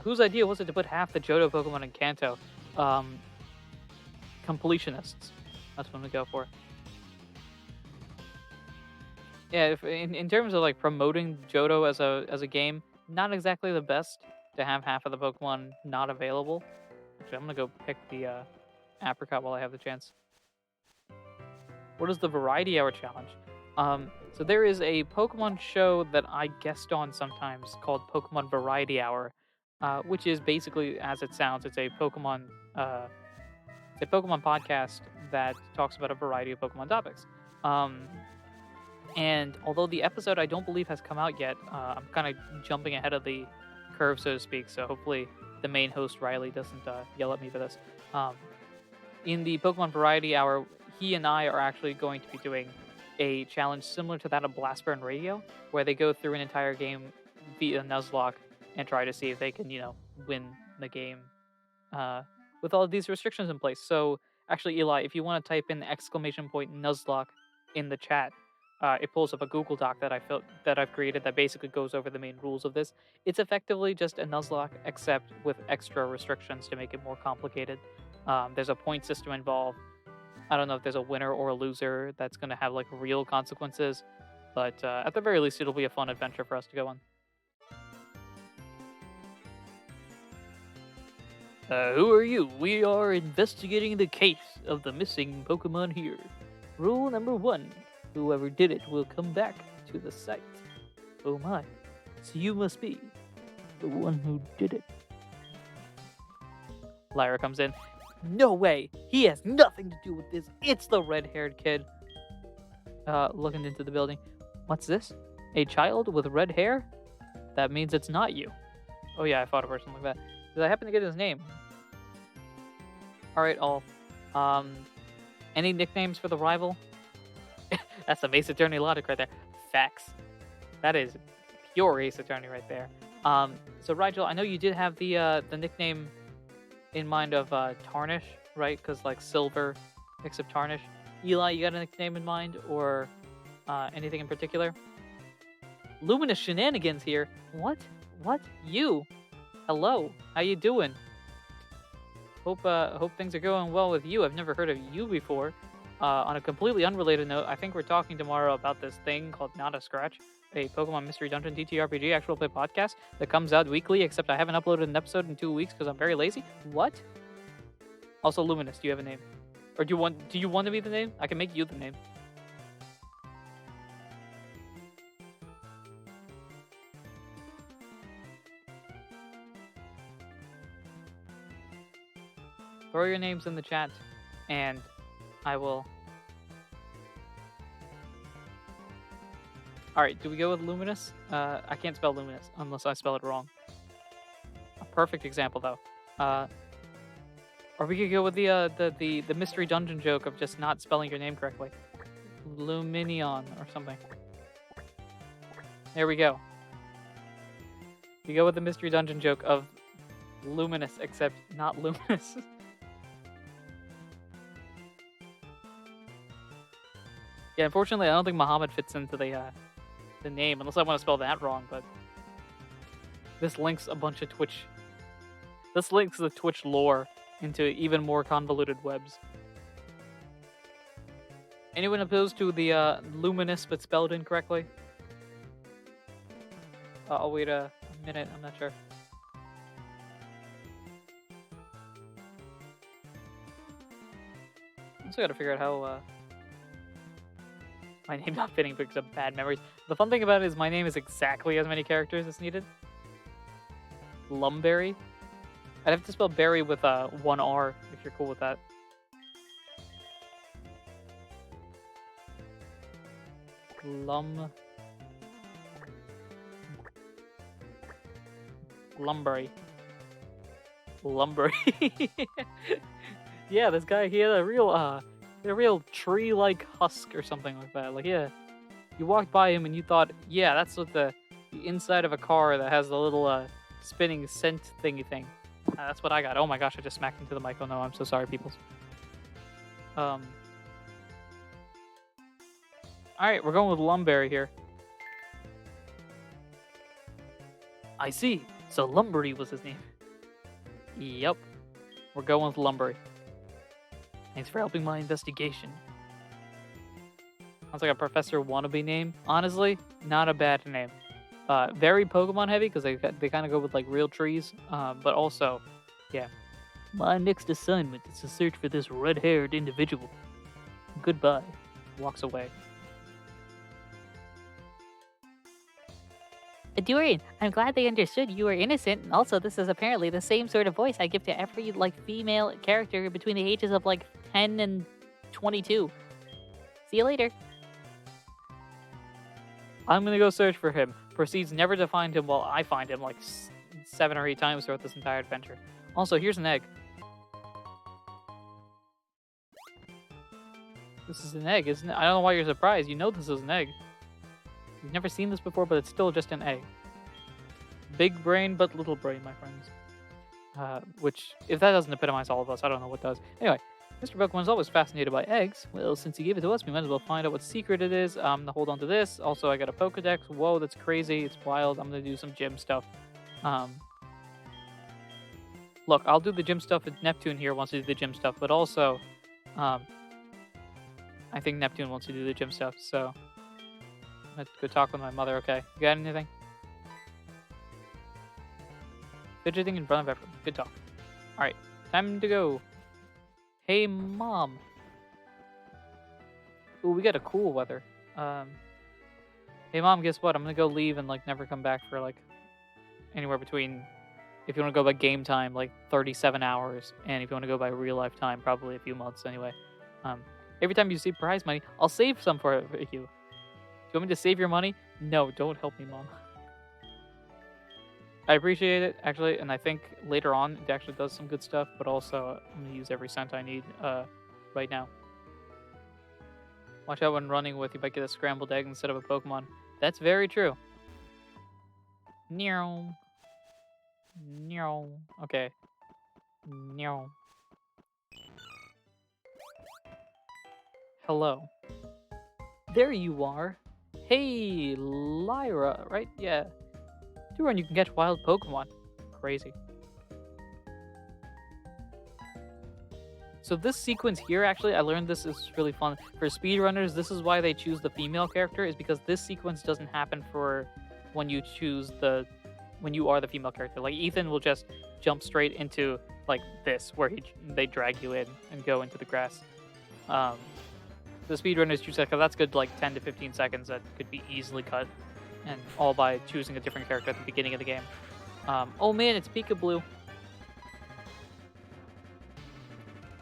Whose idea was it to put half the Johto Pokemon in Kanto? Completionists. That's what I'm going to go for. Yeah, if, in terms of like promoting Johto as a game, not exactly the best to have half of the Pokemon not available. Actually, I'm gonna go pick the apricot while I have the chance. What is the Variety Hour challenge? So there is a Pokemon show that I guest on sometimes called Pokemon Variety Hour, which is basically as it sounds. Uh, it's a Pokemon podcast that talks about a variety of Pokemon topics. Um, and although the episode I don't believe has come out yet, I'm kind of jumping ahead of the curve, so to speak. So hopefully the main host Riley doesn't yell at me for this. Um, in the Pokemon Variety Hour, he and I are actually going to be doing a challenge similar to that of Blastburn Radio, where they go through an entire game via Nuzlocke and try to see if they can, win the game with all of these restrictions in place. So, actually, Eli, if you want to type in !Nuzlocke in the chat, it pulls up a Google Doc that I've created that basically goes over the main rules of this. It's effectively just a Nuzlocke, except with extra restrictions to make it more complicated. There's a point system involved. I don't know if there's a winner or a loser that's going to have like real consequences, but at the very least, it'll be a fun adventure for us to go on. Who are you? We are investigating the case of the missing Pokemon here. Rule number 1. Whoever did it will come back to the site. Oh my. So you must be the one who did it. Lyra comes in. No way! He has nothing to do with this. It's the red-haired kid. Looking into the building. What's this? A child with red hair? That means it's not you. Oh yeah, I fought a person like that. Did I happen to get his name? Alright, all. Any nicknames for the rival? That's some Ace Attorney logic right there. Facts. That is pure Ace Attorney right there. So Rigel, I know you did have the nickname in mind of Tarnish, right? Because like Silver except Tarnish. Eli, you got a nickname in mind or anything in particular? Luminous Shenanigans here. What? You? Hello. How you doing? Hope things are going well with you. I've never heard of you before. On a completely unrelated note, I think we're talking tomorrow about this thing called Not a Scratch, a Pokemon Mystery Dungeon TTRPG actual play podcast that comes out weekly, except I haven't uploaded an episode in 2 weeks because I'm very lazy. What? Also, Luminous, do you have a name? Or do you want to be the name? I can make you the name. Throw your names in the chat, and I will... Alright, do we go with Luminous? I can't spell Luminous unless I spell it wrong. A perfect example, though. Or we could go with the mystery dungeon joke of just not spelling your name correctly. Luminion or something. There we go. We go with the mystery dungeon joke of Luminous, except not Luminous. Yeah, unfortunately, I don't think Muhammad fits into the name, unless I want to spell that wrong, but this links a bunch of Twitch... This links the Twitch lore into even more convoluted webs. Anyone opposed to the luminous but spelled incorrectly? I'll wait a minute, I'm not sure. I also gotta figure out how my name not fitting because of bad memories. The fun thing about it is my name is exactly as many characters as needed. Lumberry. I'd have to spell berry with one R if you're cool with that. Lumberry. Yeah, this guy, he had a real tree-like husk or something like that. Like, yeah, you walked by him and you thought, yeah, that's what the inside of a car that has the little spinning scent thingy thing. That's what I got. Oh my gosh, I just smacked into the mic. Oh no, I'm so sorry, peoples. Alright, we're going with Lumberry here. I see. So Lumberry was his name. Yep. We're going with Lumberry. Thanks for helping my investigation. Sounds like a Professor Wannabe name. Honestly, not a bad name. Very Pokemon heavy because they kind of go with like real trees. But also, yeah. My next assignment is to search for this red-haired individual. Goodbye. Walks away. Durian, I'm glad they understood you were innocent, and also this is apparently the same sort of voice I give to every, like, female character between the ages of, like, 10 and 22. See you later. I'm gonna go search for him. Proceeds never to find him while I find him like 7 or 8 times throughout this entire adventure. Also, here's an egg. This is an egg, isn't it? I don't know why you're surprised. You know this is an egg. You've never seen this before, but it's still just an egg. Big brain, but little brain, my friends. Which, if that doesn't epitomize all of us, I don't know what does. Anyway, Mr. Pokemon is always fascinated by eggs. Well, since he gave it to us, we might as well find out what secret it is. I'm gonna hold on to this. Also, I got a Pokedex. Whoa, that's crazy. It's wild. I'm gonna do some gym stuff. Look, I'll do the gym stuff if Neptune here wants to do the gym stuff, but also, I think Neptune wants to do the gym stuff, so let's go talk with my mother, okay? You got anything? Fidgeting in front of everyone. Good talk. Alright, time to go. Hey, Mom. Ooh, we got a cool weather. Hey, Mom, guess what? I'm gonna go leave and, like, never come back for, like, anywhere between, if you want to go by game time, like 37 hours, and if you want to go by real life time, probably a few months anyway. Every time you see prize money, I'll save some for you. Do you want me to save your money? No, don't help me, Mom. I appreciate it, actually, and I think later on it actually does some good stuff, but also I'm going to use every cent I need right now. Watch out when running with, you might get a scrambled egg instead of a Pokemon. That's very true. Meow. Meow. Okay. Meow. Hello. There you are. Hey, Lyra, right? Yeah. Do run, you can catch wild Pokemon. Crazy. So this sequence here, actually, I learned this is really fun. For speedrunners, this is why they choose the female character, is because this sequence doesn't happen for when you choose when you are the female character. Like, Ethan will just jump straight into, like, this, where they drag you in and go into the grass. The speedrunners choose that because that's good, like 10 to 15 seconds that could be easily cut, and all by choosing a different character at the beginning of the game. Oh man, it's Peekaboo.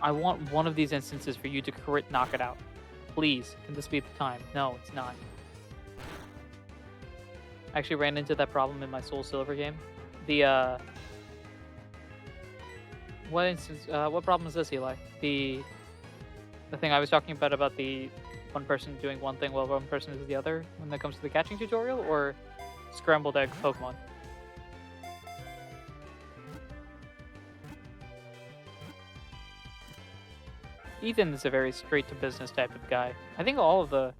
I want one of these instances for you to crit knock it out. Please, can this be the time? No, it's not. I actually ran into that problem in my SoulSilver game. What problem is this, Eli? The thing I was talking about the one person doing one thing while one person is the other when it comes to the catching tutorial, or scrambled egg Pokemon? Ethan is a very straight-to-business type of guy. I think all of the...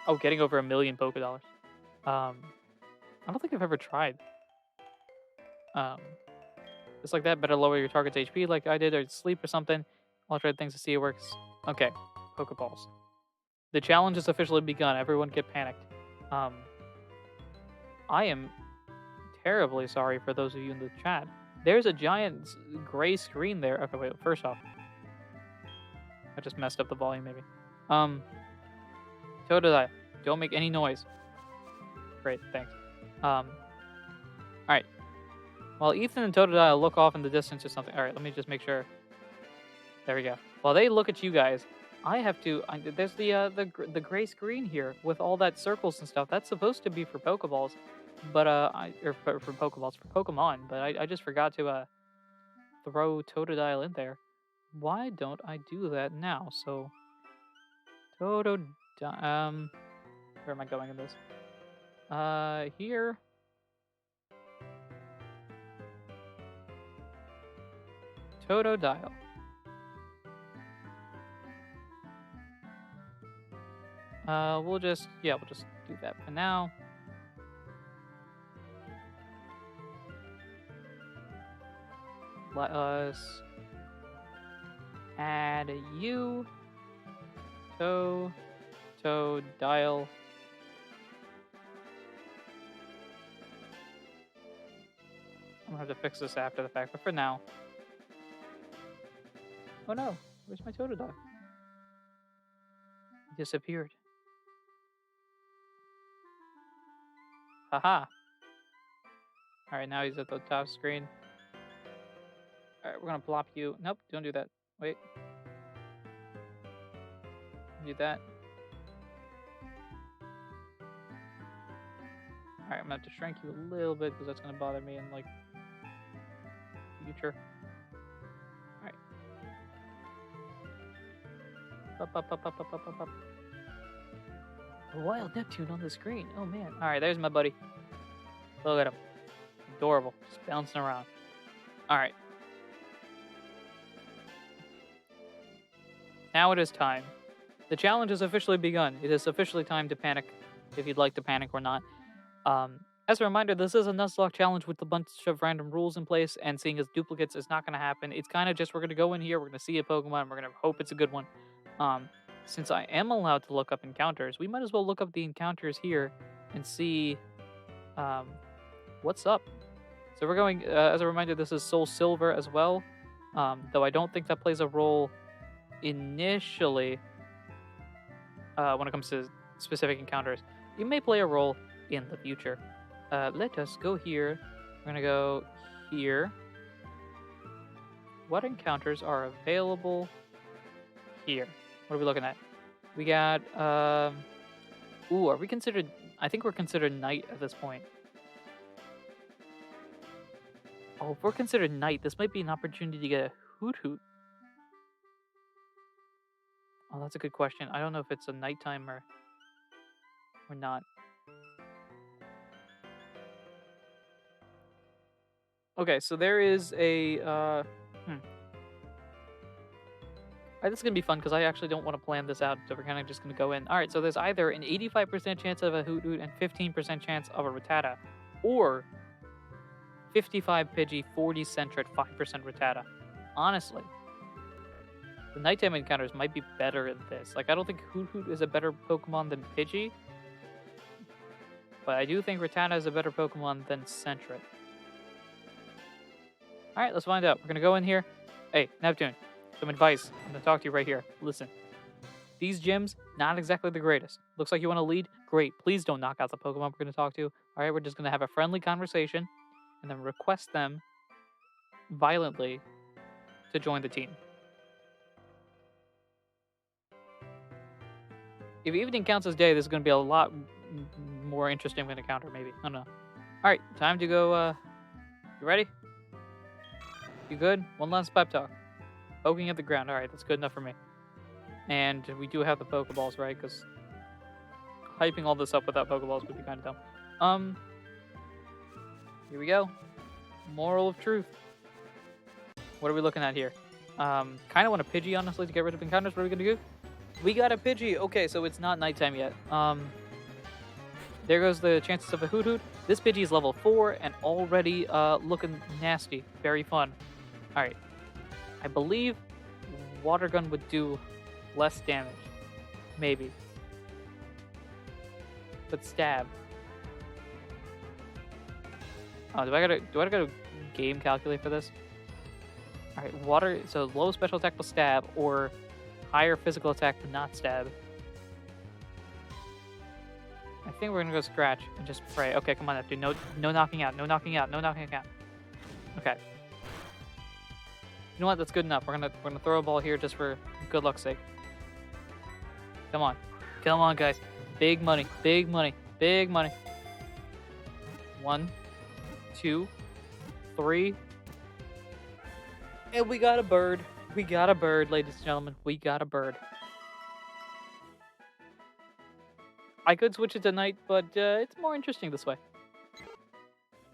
Oh, getting over 1 million Pokedollars. I don't think I've ever tried. Just like that, better lower your target's HP like I did, or sleep or something. I'll try things to see it works. Okay, Pokeballs. The challenge has officially begun. Everyone get panicked. I am terribly sorry for those of you in the chat. There's a giant gray screen there. Okay, wait, first off. I just messed up the volume, maybe. Totodile, don't make any noise. Great, thanks. Alright. While Ethan and Totodile look off in the distance or something. Alright, let me just make sure. There we go. While they look at you guys, I have to... there's the gray screen here with all that circles and stuff. That's supposed to be for Pokeballs. But, for Pokeballs, for Pokemon. But I just forgot to, throw Totodile in there. Why don't I do that now? So, Totodile... where am I going in this? Here... Totodile. We'll just do that for now. Let us add you, Totodile. I'm gonna have to fix this after the fact, but for now. Oh no, where's my Totodile? He disappeared. Haha. Alright, now he's at the top screen. Alright, we're gonna plop you. Nope, don't do that. Wait. Do that. Alright, I'm gonna have to shrink you a little bit because that's gonna bother me in like future. Alright. Up. A wild Neptune on the screen. Oh man. Alright, there's my buddy. Look at him. Adorable. Just bouncing around. Alright. Now it is time. The challenge has officially begun. It is officially time to panic, if you'd like to panic or not. As a reminder, this is a Nuzlocke challenge with a bunch of random rules in place, and seeing as duplicates is not going to happen. It's kind of just we're going to go in here, we're going to see a Pokemon, we're going to hope it's a good one. Since I am allowed to look up encounters, we might as well look up the encounters here and see what's up. So we're going, as a reminder, this is SoulSilver as well, though I don't think that plays a role initially when it comes to specific encounters. It may play a role in the future. Let us go here. We're going to go here. What encounters are available here? What are we looking at? We got, ooh, are we considered, I think we're considered knight at this point. Oh, if we're considered knight, this might be an opportunity to get a Hoot. Oh, that's a good question. I don't know if it's a nighttime or not. Okay, so there is a, Alright, this is going to be fun because I actually don't want to plan this out, so we're kind of just going to go in. Alright, so there's either an 85% chance of a Hoot and 15% chance of a Rattata, or 55 Pidgey, 40 Sentret, 5% Rattata. Honestly, the nighttime encounters might be better in this. Like, I don't think Hoot is a better Pokemon than Pidgey, but I do think Rattata is a better Pokemon than Sentret. Alright, let's find out. We're going to go in here. Hey, Neptune. Some advice. I'm going to talk to you right here. Listen. These gyms, not exactly the greatest. Looks like you want to lead? Great. Please don't knock out the Pokemon we're going to talk to. Alright, we're just going to have a friendly conversation and then request them violently to join the team. If evening counts as day, this is going to be a lot more interesting of an encounter, maybe. I don't know. Alright, time to go, you ready? You good? One last pep talk. Poking at the ground. Alright, that's good enough for me. And we do have the Pokeballs, right? Because hyping all this up without Pokeballs would be kind of dumb. Here we go. Moral of truth. What are we looking at here? Kind of want a Pidgey, honestly, to get rid of encounters. What are we going to do? We got a Pidgey. Okay, so it's not nighttime yet. There goes the chances of a Hoot. This Pidgey is level 4 and already looking nasty. Very fun. Alright. I believe Water Gun would do less damage. Maybe. But stab. Oh, do I gotta game calculate for this? Alright, water, so low special attack plus stab, or higher physical attack but not stab. I think we're gonna go scratch and just pray. Okay, come on, Neptune. No knocking out, no knocking out, no knocking out. Okay. You know what? That's good enough. We're gonna throw a ball here just for good luck's sake. Come on, guys. Big money, big money, big money. 1, 2, 3, and we got a bird. We got a bird, ladies and gentlemen. We got a bird. I could switch it to night, but it's more interesting this way.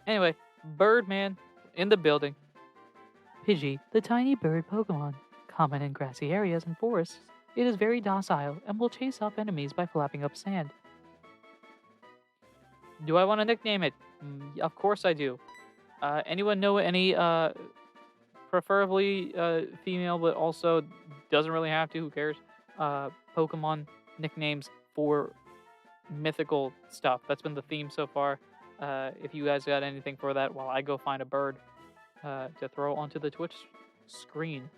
Anyway, Birdman in the building. Pidgey, the tiny bird Pokemon. Common in grassy areas and forests, it is very docile and will chase off enemies by flapping up sand. Do I want to nickname it? Of course I do. Anyone know any, preferably female, but also doesn't really have to, who cares? Pokemon nicknames for mythical stuff. That's been the theme so far. If you guys got anything for that, while I go find a bird to throw onto the Twitch screen.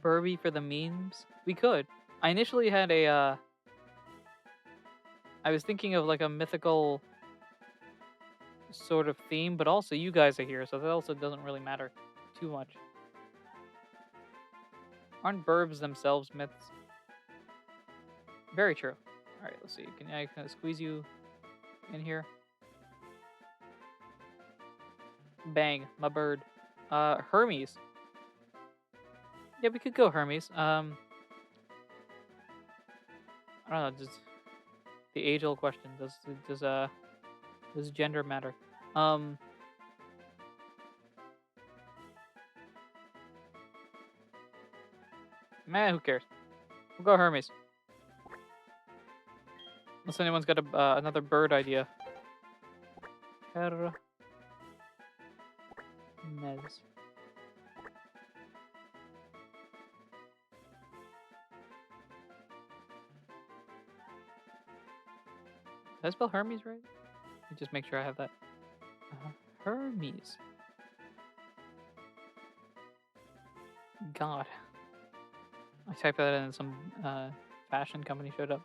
Burby for the memes? We could. I initially had a, I was thinking of like a mythical sort of theme, but also you guys are here, so that also doesn't really matter too much. Aren't burbs themselves myths? Very true. Alright, let's see. Can I kind of squeeze you in here? Bang, my bird. Hermes. Yeah, we could go Hermes. I don't know, just the age-old question. Does gender matter? Man, who cares? We'll go Hermes. Unless anyone's got another bird idea. Hermes. Did I spell Hermes right? Let me just make sure I have that. Hermes. God. I typed that in and some fashion company showed up.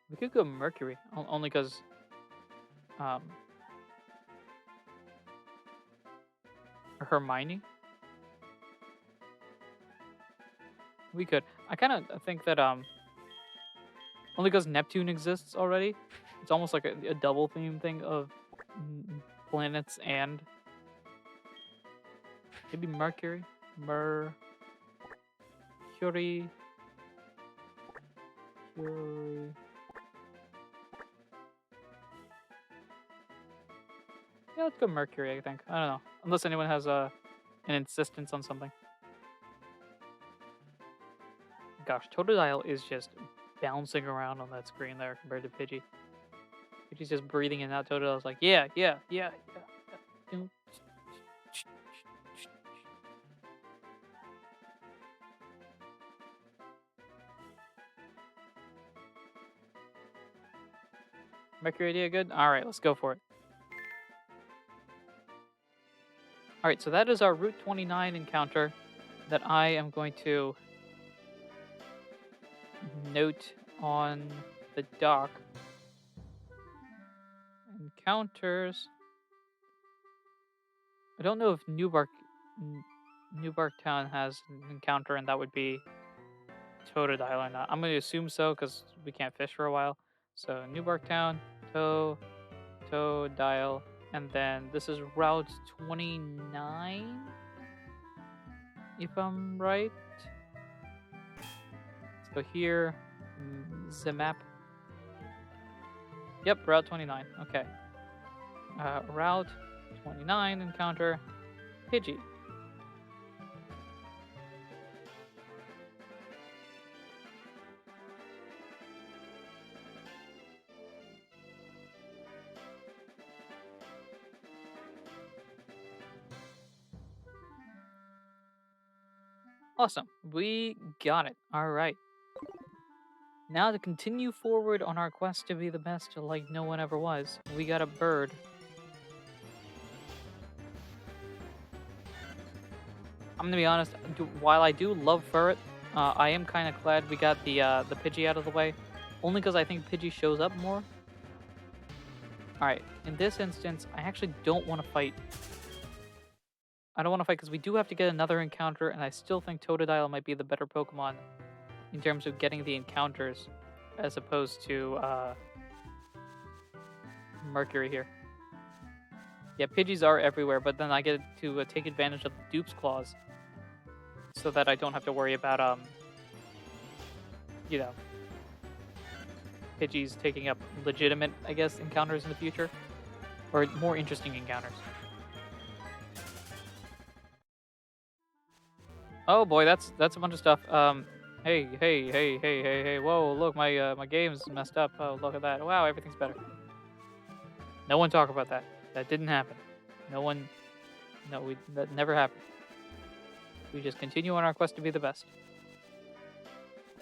We could go Mercury, only because Hermione. We could. I kind of think that only because Neptune exists already, it's almost like a double theme thing of planets and maybe Mercury. Mercury. Yeah, let's go Mercury, I think. I don't know. Unless anyone has an insistence on something. Gosh, Totodile is just bouncing around on that screen there compared to Pidgey. Pidgey's just breathing in and out. Totodile's like, yeah. Mercury idea good? Alright, let's go for it. Alright, so that is our Route 29 encounter that I am going to note on the dock. Encounters. I don't know if Newbark Town has an encounter, and that would be Totodile or not. I'm going to assume so because we can't fish for a while. So Newbark Town, Totodile, and then this is Route 29, if I'm right. Let's go here. The map. Yep, Route 29. Okay. Route 29 encounter Pidgey. Awesome. We got it. All right. Now to continue forward on our quest to be the best like no one ever was, we got a bird. I'm gonna be honest, while I do love Furret, I am kind of glad we got the Pidgey out of the way, only because I think Pidgey shows up more. Alright, in this instance, I actually don't want to fight. I don't want to fight because we do have to get another encounter, and I still think Totodile might be the better Pokemon in terms of getting the encounters, as opposed to Mercury here. Yeah, Pidgeys are everywhere, but then I get to take advantage of the Dupe's Claws so that I don't have to worry about, you know, Pidgeys taking up legitimate, I guess, encounters in the future. Or more interesting encounters. Oh boy, that's a bunch of stuff. Hey. Whoa, look, my game's messed up. Oh, look at that. Wow, everything's better. No one talk about that. That didn't happen. No one. No, that never happened. We just continue on our quest to be the best.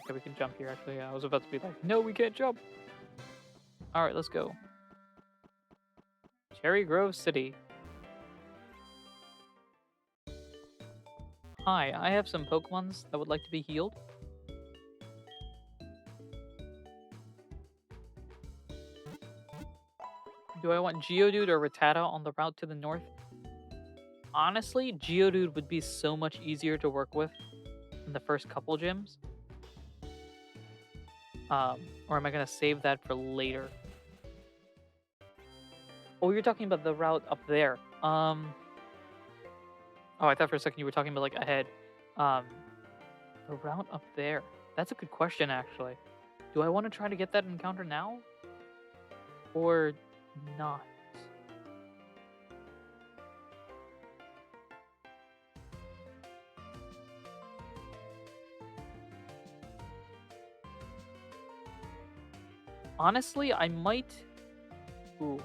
Okay, we can jump here. Actually, yeah, I was about to be like, no, we can't jump. All right, let's go. Cherry Grove City. Hi, I have some Pokemons that would like to be healed. Do I want Geodude or Rattata on the route to the north? Honestly, Geodude would be so much easier to work with in the first couple gyms. Or am I going to save that for later? Oh, you're talking about the route up there. Oh, I thought for a second you were talking about, like, ahead. The route up there. That's a good question, actually. Do I want to try to get that encounter now? Or not? Honestly, I might... Ooh.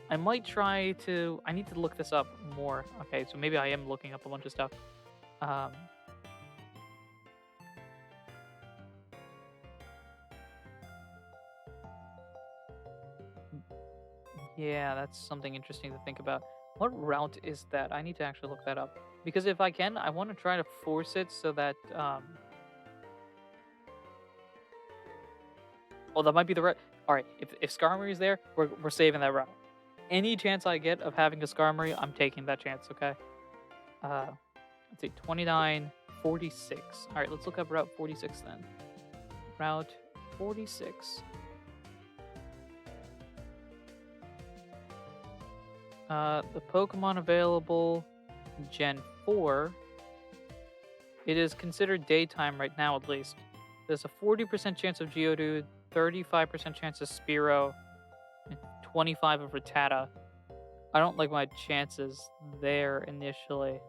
I might try to... I need to look this up more. Okay, so maybe I am looking up a bunch of stuff. Yeah, that's something interesting to think about. What route is that? I need to actually look that up. Because if I can, I want to try to force it so that... Oh, that might be the route. Alright, if Skarmory is there, we're saving that route. Any chance I get of having a Skarmory, I'm taking that chance, okay? Let's see, 29, 46. Alright, let's look up Route 46 then. Route 46. The Pokemon available Gen 4. It is considered daytime right now, at least. There's a 40% chance of Geodude, 35% chance of Spearow, and 25 of Rattata. I don't like my chances there initially.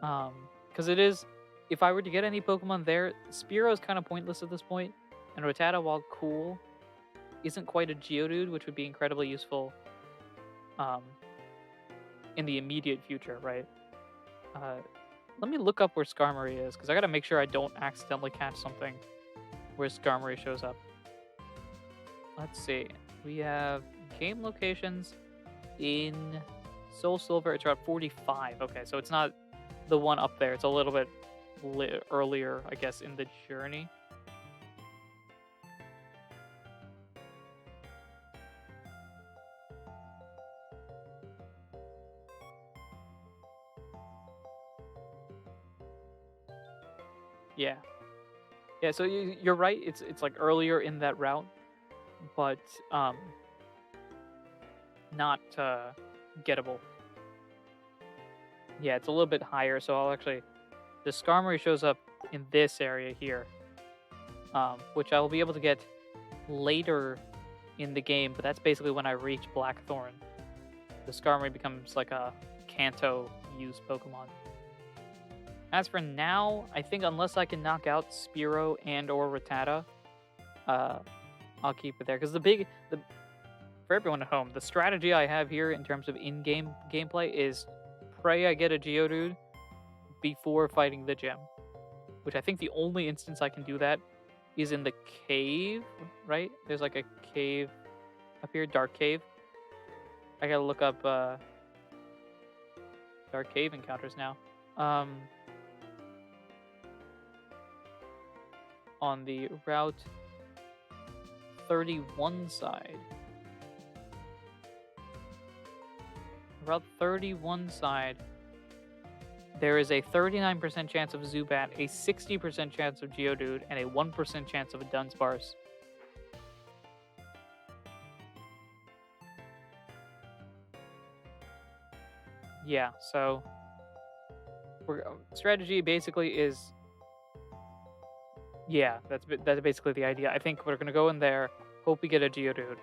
Because it is... If I were to get any Pokemon there, Spearow is kind of pointless at this point, and Rattata, while cool, isn't quite a Geodude, which would be incredibly useful in the immediate future, right? Let me look up where Skarmory is, because I gotta make sure I don't accidentally catch something where Skarmory shows up. Let's see. We have game locations in SoulSilver. It's Route 45. Okay, so it's not the one up there. It's a little bit earlier, I guess, in the journey. Yeah. Yeah, so you're right. It's like earlier in that route, but not gettable. Yeah, it's a little bit higher, so I'll actually... The Skarmory shows up in this area here, which I will be able to get later in the game, but that's basically when I reach Blackthorn. The Skarmory becomes like a Kanto-use Pokemon. As for now, I think unless I can knock out Spearow and or Rattata, I'll keep it there. Because for everyone at home, the strategy I have here in terms of in-game gameplay is pray I get a Geodude before fighting the gym. Which I think the only instance I can do that is in the cave, right? There's like a cave up here, Dark Cave. I gotta look up Dark Cave encounters now. On the Route 31 side. Route 31 side, there is a 39% chance of Zubat, a 60% chance of Geodude, and a 1% chance of a Dunsparce. yeah, so strategy basically is, yeah, that's basically the idea. I think we're gonna go in there, hope we get a Geodude.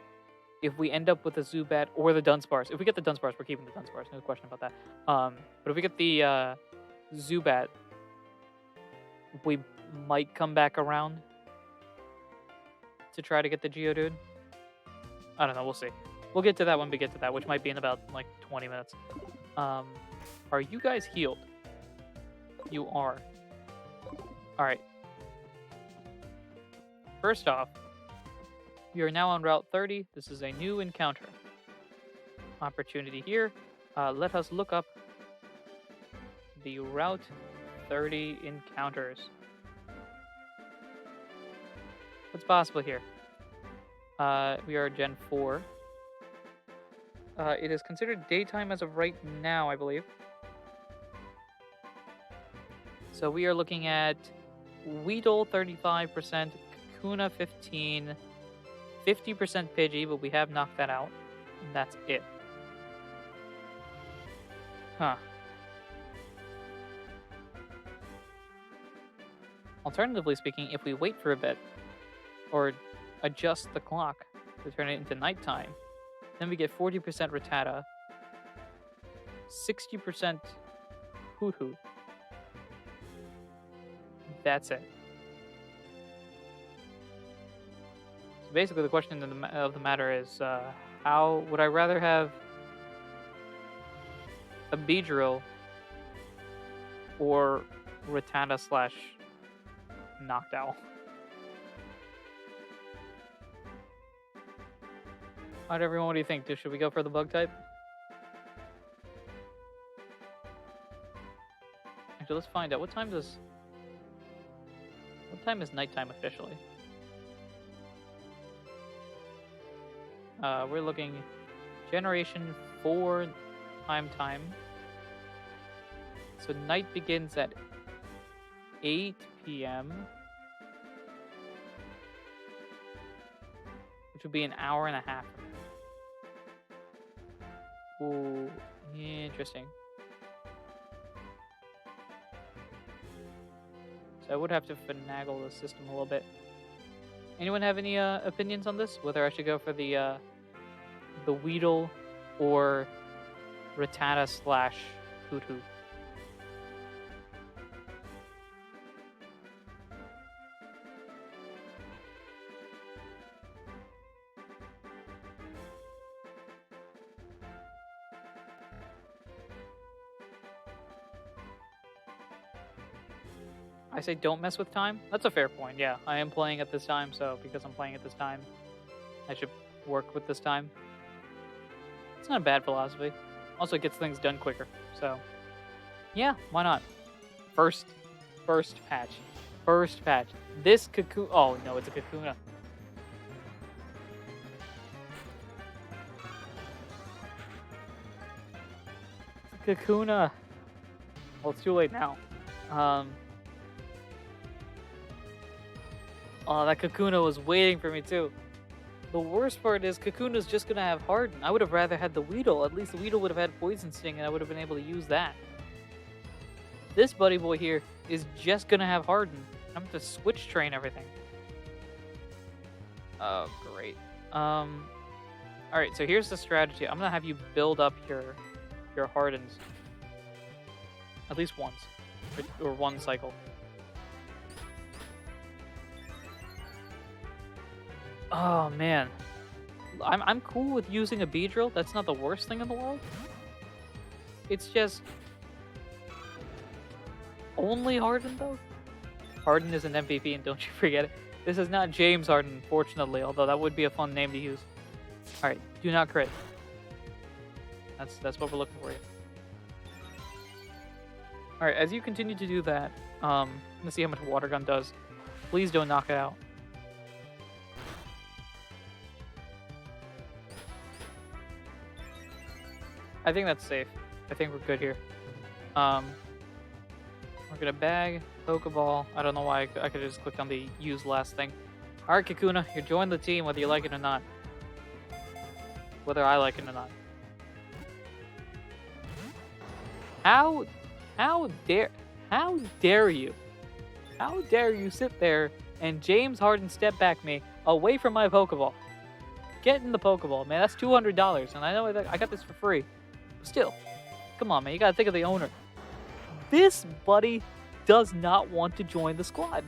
If we end up with a Zubat or the Dunsparce, if we get the Dunsparce, we're keeping the Dunsparce, no question about that. But if we get the Zubat, we might come back around to try to get the Geodude. I don't know, we'll see. We'll get to that when we get to that, which might be in about like 20 minutes. Are you guys healed? You are. Alright. First off, you are now on Route 30. This is a new encounter. Opportunity here. Let us look up the Route 30 encounters. What's possible here? We are Gen 4. It is considered daytime as of right now, I believe. So we are looking at Weedle 35%, Kakuna 15%, 50% Pidgey, but we have knocked that out. And that's it. Huh. Alternatively speaking, if we wait for a bit, or adjust the clock to turn it into nighttime, then we get 40% Rattata, 60% Hoot Hoot. That's it. So basically, the question of the matter is, how would I rather have a Beedrill or Rattata slash Noctowl? Alright, everyone, what do you think? Should we go for the bug type? Actually, let's find out. What time is nighttime officially? We're looking Generation 4 time. So night begins at 8 p.m. which would be an hour and a half. Ooh, interesting. So I would have to finagle the system a little bit. Anyone have any opinions on this? Whether I should go for the Weedle or Rattata slash Hoot Hoot? I say don't mess with time. That's a fair point, yeah. I am playing at this time, so because I'm playing at this time, I should work with this time. It's not a bad philosophy. Also, it gets things done quicker, so yeah, why not? First patch. This Kakuna. Oh no, it's a Kakuna. It's a Kakuna. Well, it's too late now. Oh, that Kakuna was waiting for me too. The worst part is Kakuna's just gonna have Harden. I would have rather had the Weedle. At least the Weedle would have had Poison Sting and I would have been able to use that. This buddy boy here is just gonna have Harden. I'm gonna switch train everything. Oh, great. Alright, so here's the strategy. I'm gonna have you build up your Hardens. At least once. Or one cycle. Oh man, I'm cool with using a Beedrill. That's not the worst thing in the world. It's just only Harden though. Harden is an MVP, and don't you forget it. This is not James Harden, fortunately. Although that would be a fun name to use. All right, do not crit. That's what we're looking for here. All right, as you continue to do that, let's see how much Water Gun does. Please don't knock it out. I think that's safe. I think we're good here. We're gonna bag, Pokeball. I don't know why I could have just clicked on the use last thing. Alright, Kakuna, you're joining the team whether you like it or not. Whether I like it or not. How, how dare, how dare you? How dare you sit there and James Harden step back me away from my Pokeball? Get in the Pokeball, man. That's $200, and I know I got this for free. But still, come on, man. You gotta think of the owner. This buddy does not want to join the squad.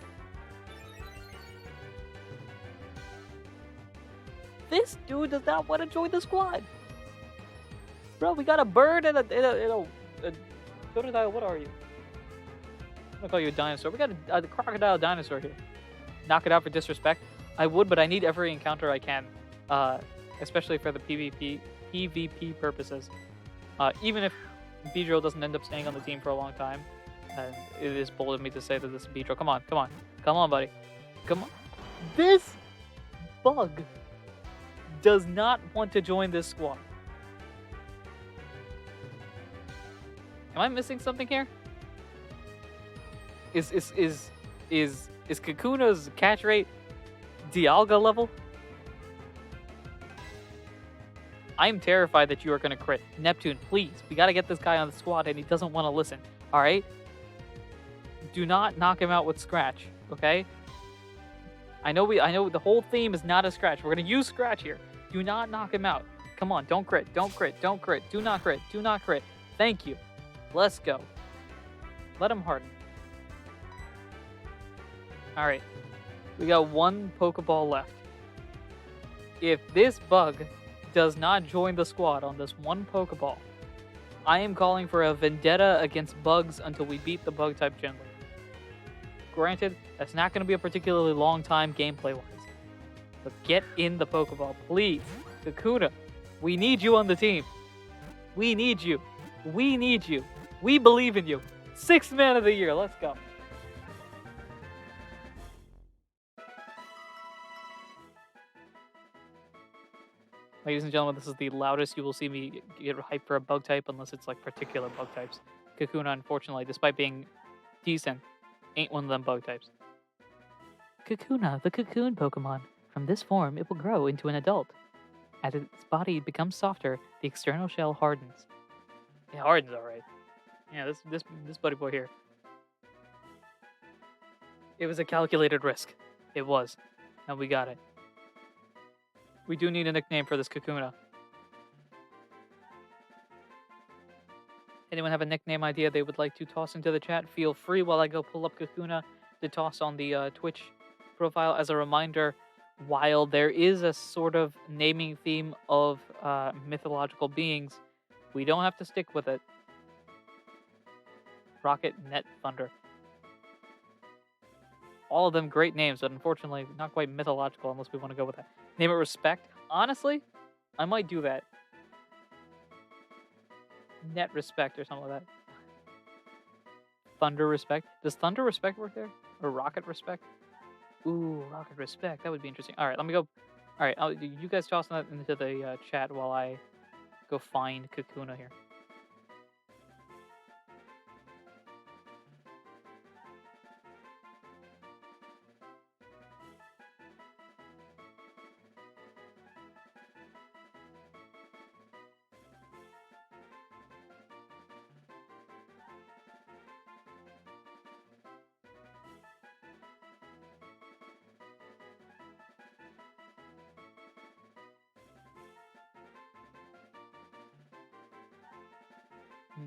This dude does not want to join the squad. Bro, we got a bird and a Totodile. What are you? I'm gonna call you a dinosaur. We got a crocodile dinosaur here. Knock it out for disrespect. I would, but I need every encounter I can, especially for the PvP purposes. Even if Beedrill doesn't end up staying on the team for a long time, and it is bold of me to say that this is Beedrill. Come on, buddy, come on. This bug does not want to join this squad. Am I missing something here? Is Kakuna's catch rate Dialga level? I'm terrified that you are going to crit. Neptune, please. We got to get this guy on the squad, and he doesn't want to listen. All right? Do not knock him out with Scratch, okay? I know the whole theme is not a Scratch. We're going to use Scratch here. Do not knock him out. Come on, don't crit. Don't crit. Don't crit. Do not crit. Do not crit. Thank you. Let's go. Let him harden. All right. We got one Pokeball left. If this bug does not join the squad on this one Pokeball, I am calling for a vendetta against bugs until we beat the bug type gently. Granted, that's not going to be a particularly long time gameplay-wise. But get in the Pokeball, please. Kakuna, we need you on the team. We need you. We need you. We believe in you. 6th man of the year. Let's go. Ladies and gentlemen, this is the loudest you will see me get hyped for a bug type unless it's like particular bug types. Kakuna, unfortunately, despite being decent, ain't one of them bug types. Kakuna, the cocoon Pokemon. From this form, it will grow into an adult. As its body becomes softer, the external shell hardens. It hardens alright. Yeah, this buddy boy here. It was a calculated risk. It was. And we got it. We do need a nickname for this Kakuna. Anyone have a nickname idea they would like to toss into the chat? Feel free while I go pull up Kakuna to toss on the Twitch profile. As a reminder, while there is a sort of naming theme of mythological beings, we don't have to stick with it. Rocket, Net, Thunder. All of them great names, but unfortunately not quite mythological unless we want to go with that. Name it Respect. Honestly, I might do that. Net Respect or something like that. Thunder Respect. Does Thunder Respect work there? Or Rocket Respect? Ooh, Rocket Respect. That would be interesting. All right, let me go. All right, you guys toss that into the chat while I go find Kakuna here.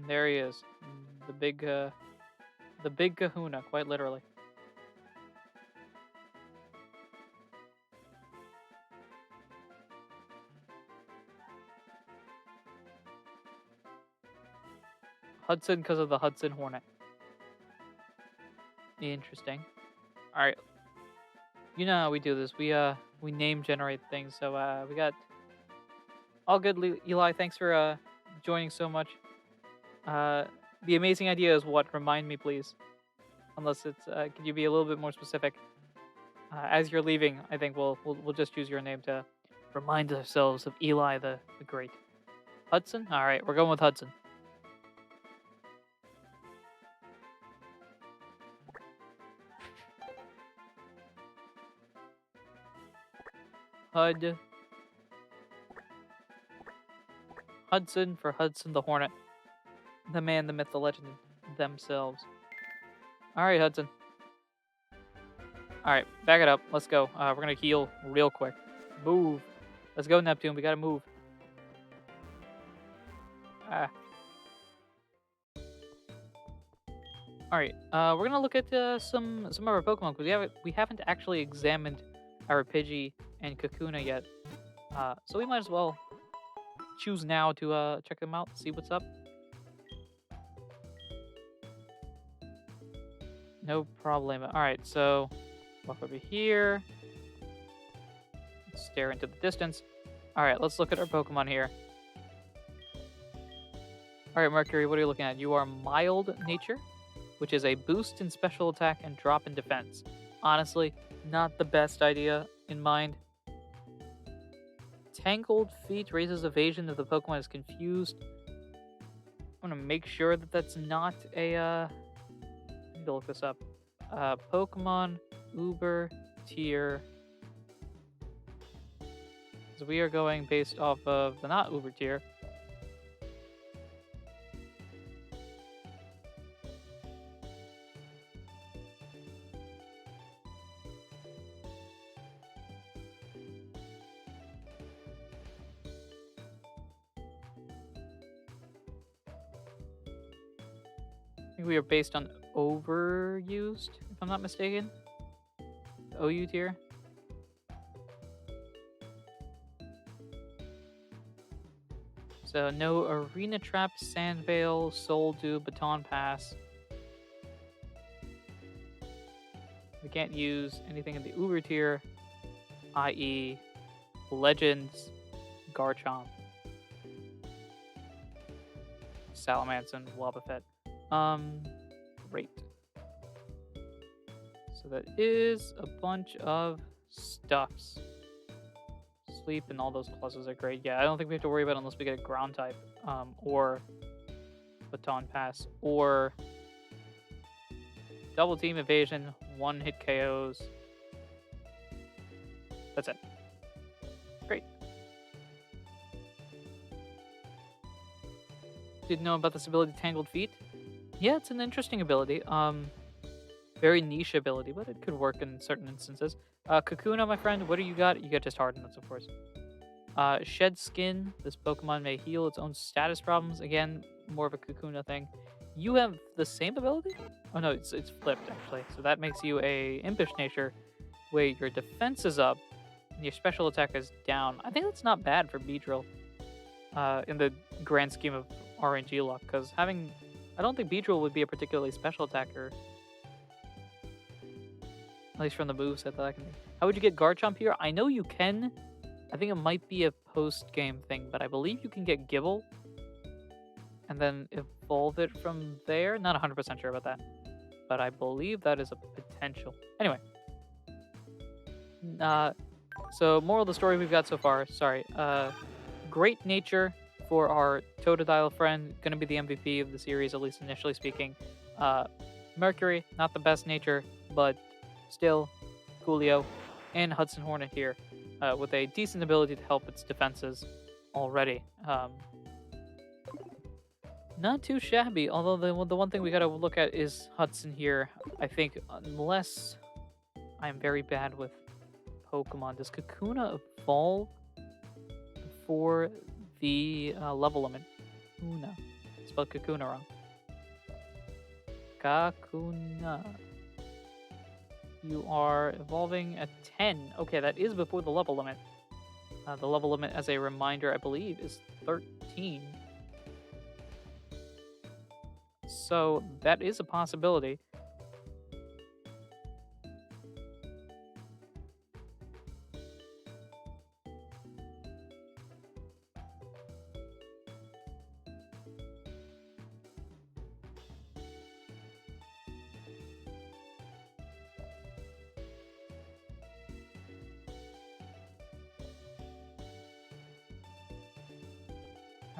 There he is, the big Kahuna, quite literally. Hudson because of the Hudson Hornet. Interesting. All right, you know how we do this. We name generate things. So we got all good. Eli, thanks for joining so much. The amazing idea is what? Remind me, please. Unless it's, could you be a little bit more specific? As you're leaving, I think we'll just use your name to remind ourselves of Eli the Great. Hudson? All right, we're going with Hudson. Hudson for Hudson the Hornet. The man, the myth, the legend themselves. All right, Hudson. All right, back it up. Let's go. We're gonna heal real quick. Move. Let's go, Neptune. We gotta move. Ah. All right. We're gonna look at some of our Pokemon because we haven't actually examined our Pidgey and Kakuna yet. So we might as well choose now to check them out, see what's up. No problem. All right. So walk over here. Stare into the distance. All right. Let's look at our Pokemon here. All right, Mercury. What are you looking at? You are Mild Nature, which is a boost in special attack and drop in defense. Honestly, not the best idea in mind. Tangled Feet raises evasion if the Pokemon is confused. I'm gonna make sure that that's not a. I need to look this up. Pokemon Uber tier. So we are going based off of the not Uber tier. I think we are based on overused, if I'm not mistaken. The OU tier. So no Arena Trap, Sandvale, Soul Dew, Baton Pass. We can't use anything in the Uber tier, i.e. Legends, Garchomp, Salamence, Wobbuffet. Great. So that is a bunch of stuffs. Sleep and all those clauses are great. Yeah, I don't think we have to worry about it unless we get a ground type, or Baton Pass, or double team evasion, one hit KOs. That's it. Great. Didn't know about this ability, Tangled Feet. Yeah, it's an interesting ability. Very niche ability, but it could work in certain instances. Kakuna, my friend, what do you got? You got just Hardenance, of course. Shed Skin. This Pokemon may heal its own status problems. Again, more of a Kakuna thing. You have the same ability? Oh no, it's flipped actually. So that makes you a Impish Nature, where your defense is up and your special attack is down. I think that's not bad for Beedrill. In the grand scheme of RNG luck, because I don't think Beedrill would be a particularly special attacker. At least from the moveset that I can do. How would you get Garchomp here? I know you can. I think it might be a post-game thing, but I believe you can get Gibble and then evolve it from there. Not 100% sure about that, but I believe that is a potential. Anyway. So moral of the story we've got so far. Sorry. Great nature for our Totodile friend. Going to be the MVP of the series, at least initially speaking. Mercury, not the best nature, but still Coolio. And Hudson Hornet here, with a decent ability to help its defenses already. Not too shabby, although the one thing we gotta look at is Hudson here. I think unless I'm very bad with Pokemon, does Kakuna evolve for the level limit? Kakuna. Spelled Kakuna wrong. Kakuna. You are evolving at 10. Okay, that is before the level limit. The level limit, as a reminder, I believe, is 13. So that is a possibility.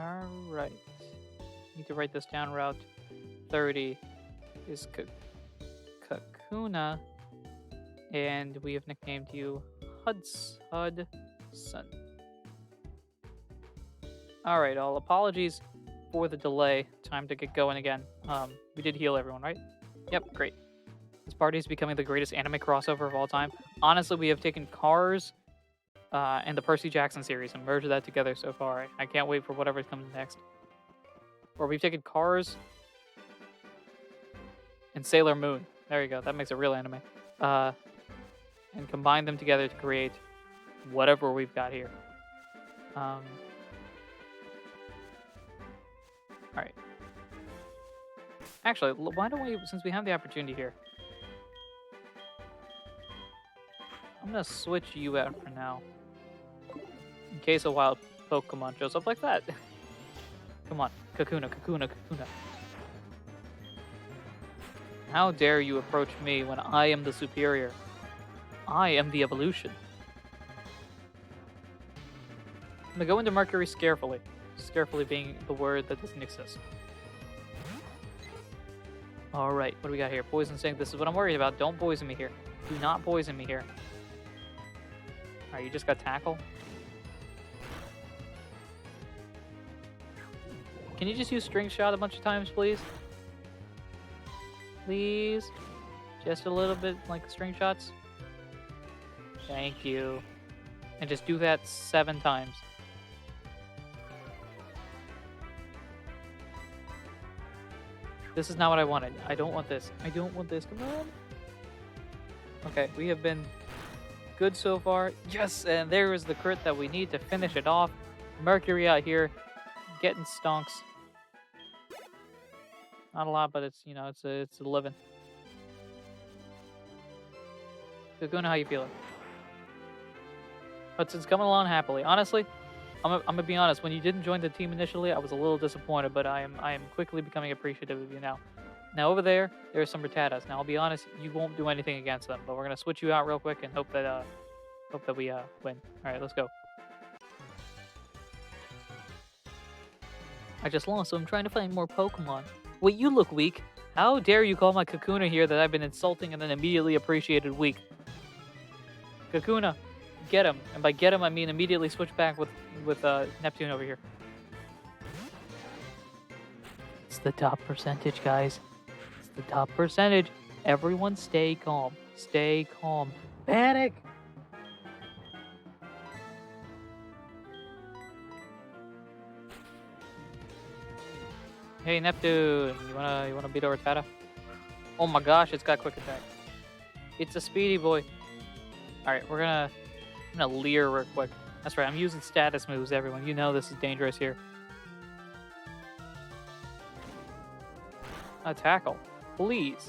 Alright. Need to write this down. Route 30 is Kakuna. And we have nicknamed you Hudson. Alright, all apologies for the delay. Time to get going again. We did heal everyone, right? Yep, great. This party is becoming the greatest anime crossover of all time. Honestly, we have taken Cars and the Percy Jackson series and merged that together so far. I can't wait for whatever comes next. Or we've taken Cars and Sailor Moon. There you go. That makes a real anime. And combined them together to create whatever we've got here. All right. Actually, why don't we, since we have the opportunity here, I'm going to switch you out for now. In case a wild Pokemon shows up like that. Come on. Kakuna. How dare you approach me when I am the superior? I am the evolution. I'm going to go into Mercury scarefully. Scarefully being the word that doesn't exist. Alright, what do we got here? Poison Sting. This is what I'm worried about. Don't poison me here. Do not poison me here. Alright, you just got Tackle. Can you just use String Shot a bunch of times, please? Please? Just a little bit like String Shots? Thank you. And just do that 7 times. This is not what I wanted. I don't want this. I don't want this. Come on. Okay, we have been good so far. Yes, and there is the crit that we need to finish it off. Mercury out here getting stonks. Not a lot, but it's, you know, it's a living. Kakuna, how you feeling? Hudson's coming along happily. Honestly, I'm gonna be honest. When you didn't join the team initially, I was a little disappointed, but I am quickly becoming appreciative of you now. Now over there are some Rattatas. Now I'll be honest, you won't do anything against them, but we're gonna switch you out real quick and hope that we win. All right, let's go. I just lost, so I'm trying to find more Pokemon. Wait, you look weak. How dare you call my Kakuna here that I've been insulting and then immediately appreciated weak? Kakuna, get him. And by get him, I mean immediately switch back with Neptune over here. It's the top percentage, guys. It's the top percentage. Everyone stay calm. Stay calm. Panic! Hey Neptune, you wanna beat a Rattata? Oh my gosh, it's got quick attack. It's a speedy boy. Alright, I'm gonna leer real quick. That's right, I'm using status moves, everyone. You know this is dangerous here. A tackle. Please.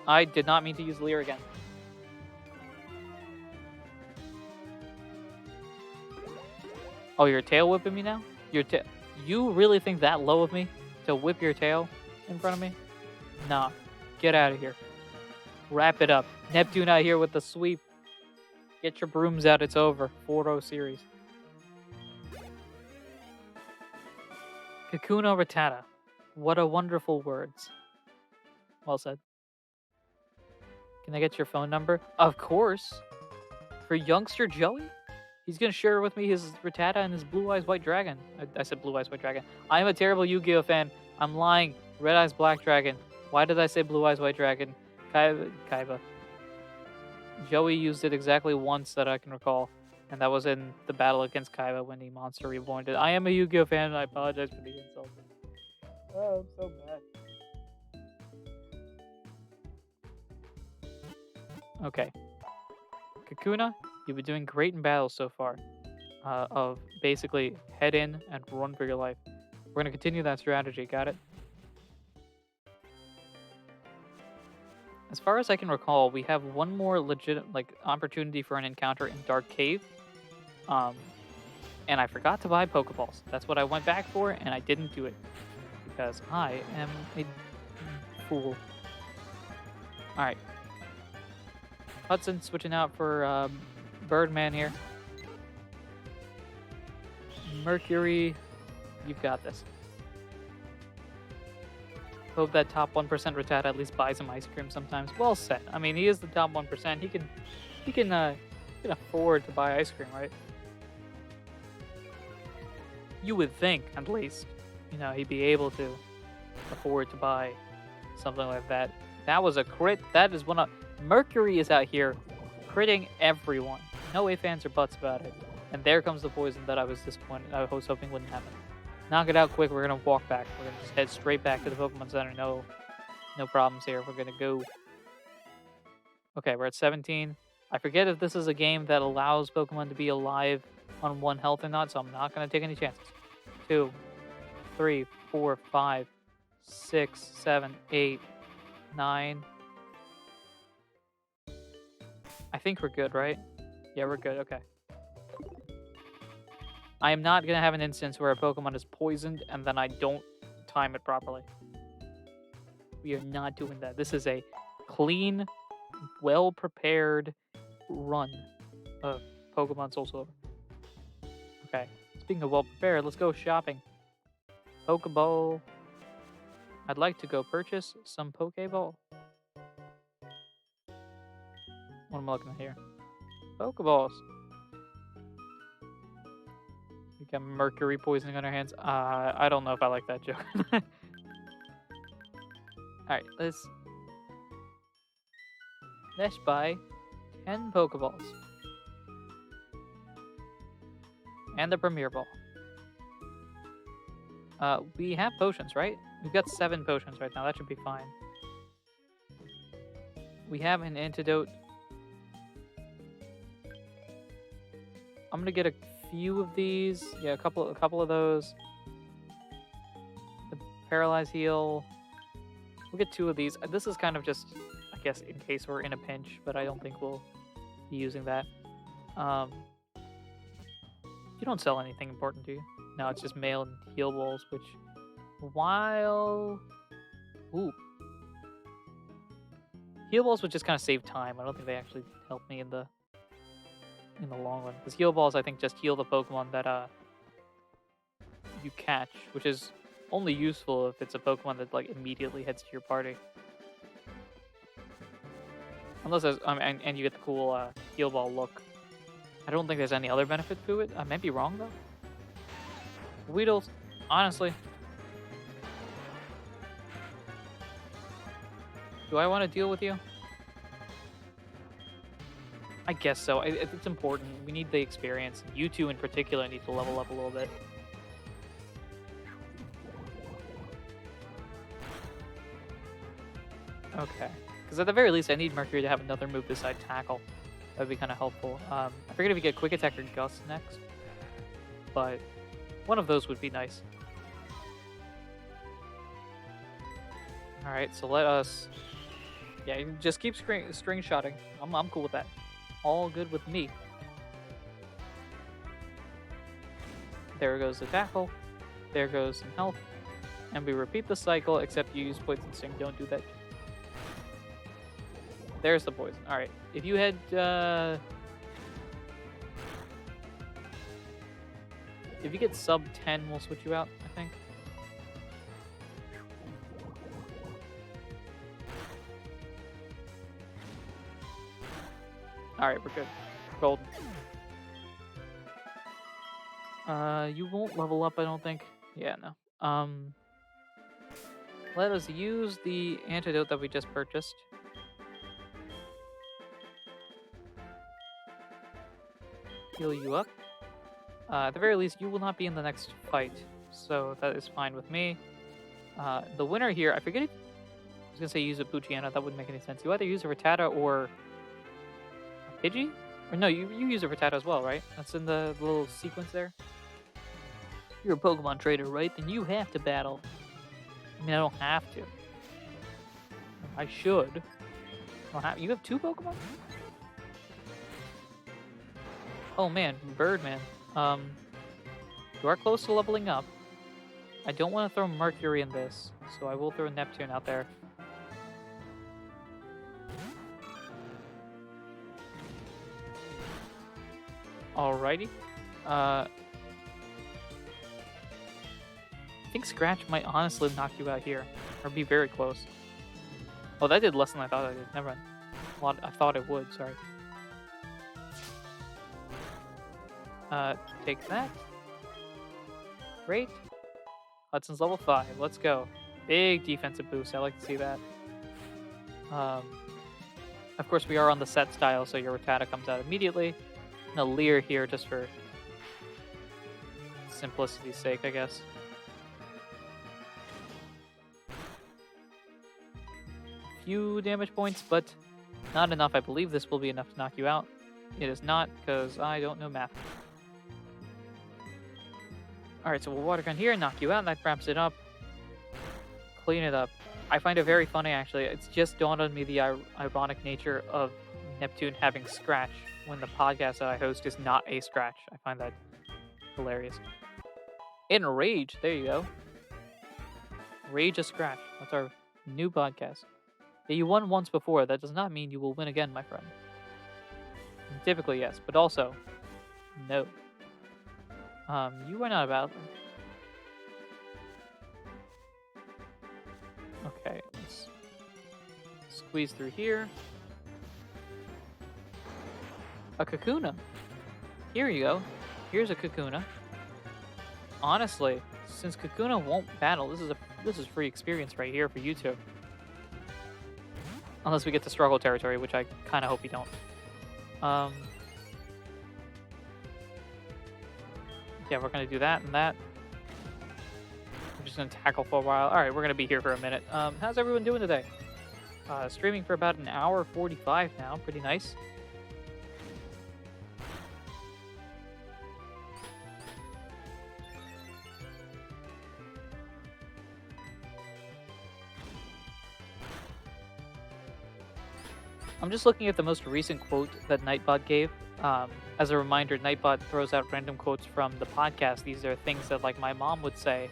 I did not mean to use leer again. Oh, you're tail whipping me now? You really think that low of me? To whip your tail in front of me? Nah. Get out of here. Wrap it up. Neptune out here with the sweep. Get your brooms out. It's over. 4-0 series. Kakuna Rattata. What a wonderful words. Well said. Can I get your phone number? Of course. For youngster Joey? He's going to share with me his Rattata and his Blue Eyes White Dragon. I said Blue Eyes White Dragon. I am a terrible Yu-Gi-Oh fan. I'm lying. Red Eyes Black Dragon. Why did I say Blue Eyes White Dragon? Kaiba. Joey used it exactly once that I can recall. And that was in the battle against Kaiba when he Monster Reborned it. I am a Yu-Gi-Oh fan and I apologize for the insult. Oh, I'm so mad. Okay. Kakuna, you've been doing great in battles so far. Of basically head in and run for your life. We're going to continue that strategy, got it? As far as I can recall, we have one more legit opportunity for an encounter in Dark Cave. And I forgot to buy Pokeballs. That's what I went back for, and I didn't do it. Because I am a fool. Alright. Hudson switching out for Birdman here. Mercury, you've got this. Hope that top 1% Rattata at least buys him ice cream sometimes. Well said. I mean, he is the top 1%. He can afford to buy ice cream, right? You would think, at least. you know, he'd be able to afford to buy something like that. That was a crit. That is one of Mercury is out here critting everyone. No ifs, ands, or buts about it. And there comes the poison that I was disappointed. I was hoping wouldn't happen. Knock it out quick. We're gonna walk back. We're gonna just head straight back to the Pokemon Center. No problems here. We're gonna go. Okay, we're at 17. I forget if this is a game that allows Pokemon to be alive on 1 health or not, so I'm not gonna take any chances. 2, 3, 4, 5, 6, 7, 8, 9. I think we're good, right? Yeah, we're good. Okay. I am not going to have an instance where a Pokemon is poisoned and then I don't time it properly. We are not doing that. This is a clean, well-prepared run of Pokemon SoulSilver. Okay. Speaking of well-prepared, let's go shopping. Pokeball. I'd like to go purchase some Pokeball. What am I looking at here? Pokeballs. We got mercury poisoning on our hands. I don't know if I like that joke. Alright, let's buy 10 Pokeballs. And the Premier Ball. We have potions, right? We've got 7 potions right now. That should be fine. We have an antidote. I'm gonna get a few of these. Yeah, a couple of those. The Paralyze Heal. We'll get 2 of these. This is kind of just, I guess, in case we're in a pinch, but I don't think we'll be using that. You don't sell anything important, do you? No, it's just mail and heal balls, which, while... Ooh. Heal balls would just kind of save time. I don't think they actually help me in the long run. Because heal balls, I think, just heal the Pokemon that you catch, which is only useful if it's a Pokemon that like immediately heads to your party. Unless there's, and you get the cool heal ball look. I don't think there's any other benefit to it. I might be wrong though. Weedles, honestly. Do I want to deal with you? I guess so. It's important. We need the experience. You two in particular need to level up a little bit. Okay. Because at the very least, I need Mercury to have another move beside Tackle. That would be kind of helpful. I forget if we get Quick Attack or Gust next. But one of those would be nice. Alright, so let us... Yeah, just keep string shotting. I'm cool with that. All good with me. There goes the Tackle. There goes some health. And we repeat the cycle, except you use Poison Sting. Don't do that. There's the poison. Alright. If you had... If you get sub 10, we'll switch you out, I think. Alright, we're good. Golden. You won't level up, I don't think. Yeah, no. Let us use the antidote that we just purchased. Heal you up. At the very least, you will not be in the next fight, so that is fine with me. The winner here, I forget if... I was going to say use a Poochyena, that wouldn't make any sense. You either use a Rattata or a Pidgey? Or no, you use a Rattata as well, right? That's in the little sequence there. You're a Pokemon trader, right? Then you have to battle. I mean, I don't have to. I should. You have 2 Pokemon? Oh man, Birdman. You are close to leveling up. I don't want to throw Mercury in this, so I will throw Neptune out there. Alrighty. I think Scratch might honestly knock you out here, or be very close. Oh, that did less than I thought I did. Never mind. Well, I thought it would, sorry. Take that. Great. Hudson's level 5. Let's go. Big defensive boost. I like to see that. Of course, we are on the set style, so your Rattata comes out immediately. And a Leer here just for simplicity's sake, I guess. Few damage points, but not enough. I believe this will be enough to knock you out. It is not, because I don't know math. Alright, so we'll Water Gun here, knock you out, and that wraps it up. Clean it up. I find it very funny, actually. It's just dawned on me the ironic nature of Neptune having Scratch when the podcast that I host is not a Scratch. I find that hilarious. Enrage, there you go. Rage a Scratch. That's our new podcast. Yeah, you won once before. That does not mean you will win again, my friend. Typically, yes, but also, no. You are not about. Okay, let's squeeze through here. A Kakuna. Here you go. Here's a Kakuna. Honestly, since Kakuna won't battle, this is free experience right here for you two. Unless we get to struggle territory, which I kind of hope we don't. Yeah, we're gonna do that and that. We're just gonna tackle for a while. All right, we're gonna be here for a minute. How's everyone doing today? Streaming for about an hour 45 now. Pretty nice. I'm just looking at the most recent quote that Nightbot gave. As a reminder, Nightbot throws out random quotes from the podcast. These are things that, like, my mom would say,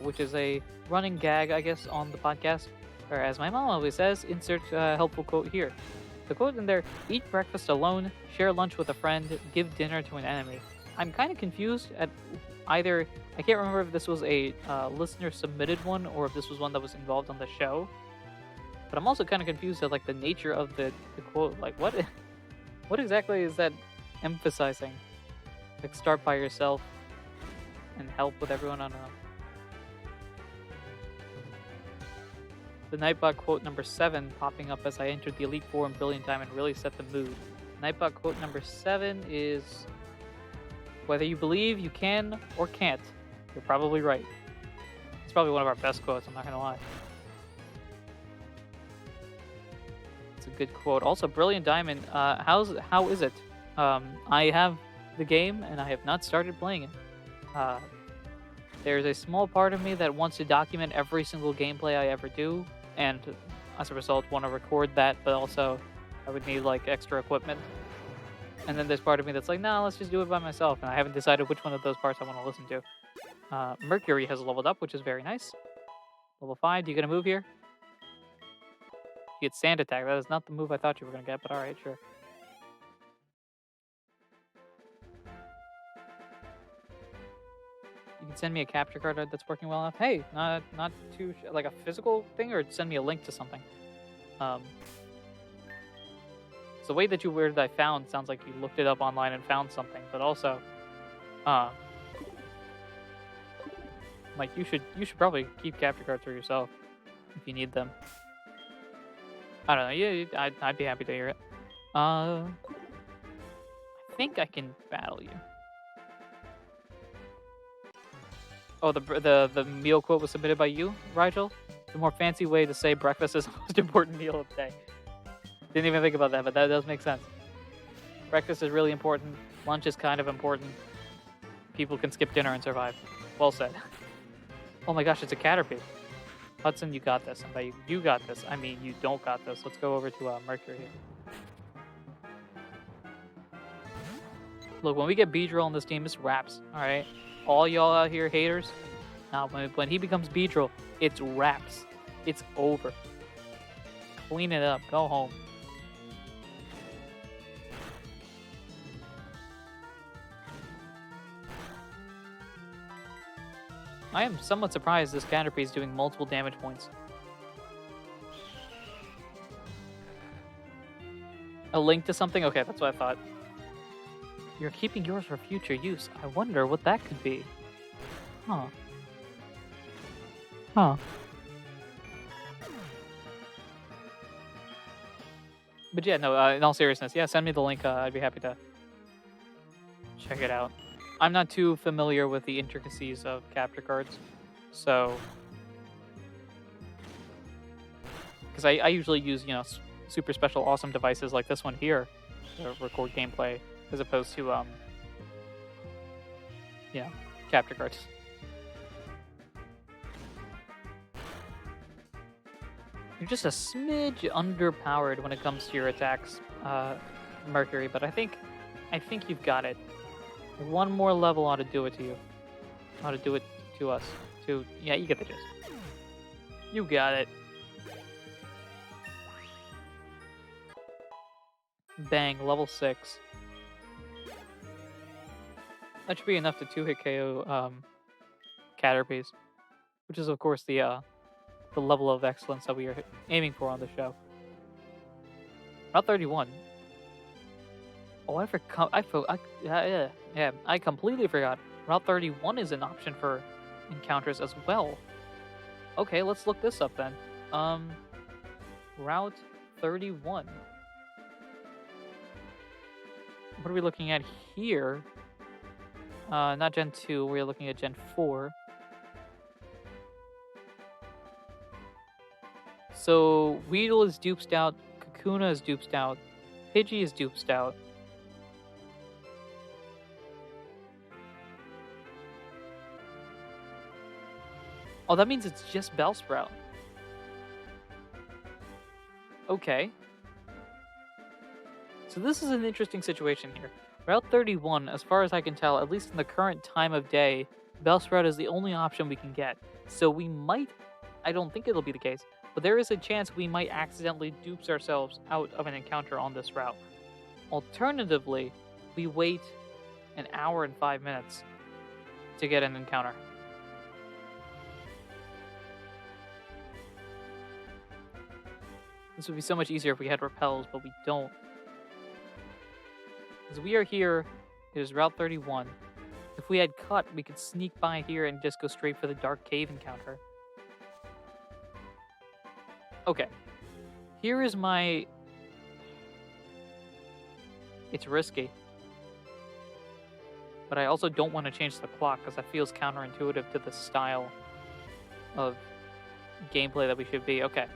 which is a running gag, I guess, on the podcast. Or as my mom always says, insert helpful quote here. The quote in there: eat breakfast alone, share lunch with a friend, give dinner to an enemy. I'm kind of confused at either. I can't remember if this was a listener submitted one or if this was one that was involved on the show. But I'm also kind of confused at, like, the nature of the quote. Like, what exactly is that emphasizing? Like, start by yourself and help with everyone. I don't know. The Nightbot quote number 7 popping up as I entered the Elite Four in Brilliant Diamond really set the mood. Nightbot quote number 7 is, whether you believe you can or can't, you're probably right. It's probably one of our best quotes, I'm not gonna lie. It's a good quote. Also, Brilliant Diamond, how is it? I have the game and I have not started playing it. There's a small part of me that wants to document every single gameplay I ever do, and as a result want to record that, but also I would need, like, extra equipment. And then there's part of me that's like, nah, let's just do it by myself, and I haven't decided which one of those parts I want to listen to. Mercury has leveled up, which is very nice. Level 5, do you get a move here? You get Sand Attack. That is not the move I thought you were going to get, but alright, sure. You can send me a capture card that's working well enough. Hey, not too, like, a physical thing, or send me a link to something. So the way that you worded I found sounds like you looked it up online and found something, but also, like, you should probably keep capture cards for yourself if you need them. I don't know. Yeah, I'd be happy to hear it. I think I can battle you. Oh, the meal quote was submitted by you, Rigel? The more fancy way to say breakfast is the most important meal of the day. Didn't even think about that, but that does make sense. Breakfast is really important. Lunch is kind of important. People can skip dinner and survive. Well said. Oh my gosh, it's a Caterpie. Hudson, you got this. You got this. I mean, you don't got this. Let's go over to Mercury here. Look, when we get Beedrill on this team, it's wraps. Alright? All y'all out here haters, now when he becomes Beedrill, it's wraps. It's over. Clean it up. Go home. I am somewhat surprised this Caterpie is doing multiple damage points. A link to something? Okay, that's what I thought. You're keeping yours for future use. I wonder what that could be. Huh. Huh. But yeah, no, in all seriousness, yeah, send me the link. I'd be happy to check it out. I'm not too familiar with the intricacies of capture cards, so because I usually use super special awesome devices like this one here to record gameplay as opposed to yeah, capture cards. You're just a smidge underpowered when it comes to your attacks, Mercury, but I think you've got it. One more level ought to do it to you. Ought to do it to us. Yeah, you get the gist. You got it. Bang, level 6. That should be enough to 2-hit KO Caterpies, which is of course the level of excellence that we are aiming for on the show. Route 31. Oh, I completely forgot. Route 31 is an option for encounters as well. Okay, let's look this up then. Route 31. What are we looking at here? Not Gen 2, we're looking at Gen 4. So, Weedle is duped out, Kakuna is duped out, Pidgey is duped out. Oh, that means it's just Bellsprout. Okay. So this is an interesting situation here. Route 31, as far as I can tell, at least in the current time of day, Bellsprout is the only option we can get. So we might, I don't think it'll be the case, but there is a chance we might accidentally dupe ourselves out of an encounter on this route. Alternatively, we wait an hour and 5 minutes to get an encounter. This would be so much easier if we had repels, but we don't. Because we are here, it is Route 31. If we had cut, we could sneak by here and just go straight for the Dark Cave encounter. Okay. Here is my... It's risky. But I also don't want to change the clock because that feels counterintuitive to the style of gameplay that we should be. Okay.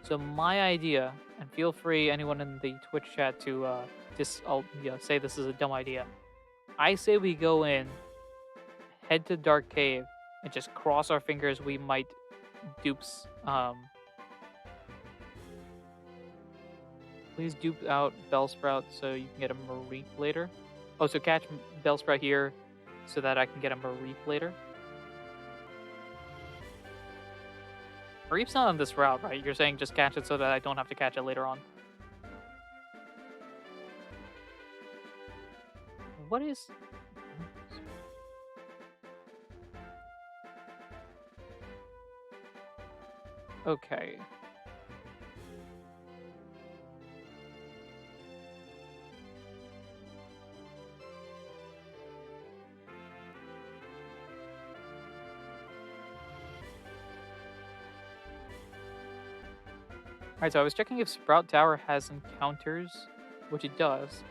So my idea, and feel free, anyone in the Twitch chat, to say this is a dumb idea. I say we go in, head to Dark Cave, and just cross our fingers we might dupes. Please dupe out Bellsprout so you can get a Mareep later. Oh, so catch Bellsprout here so that I can get a Mareep later. Mareep's not on this route, right? You're saying just catch it so that I don't have to catch it later on. What is... Okay. Alright, so I was checking if Sprout Tower has encounters, which it does.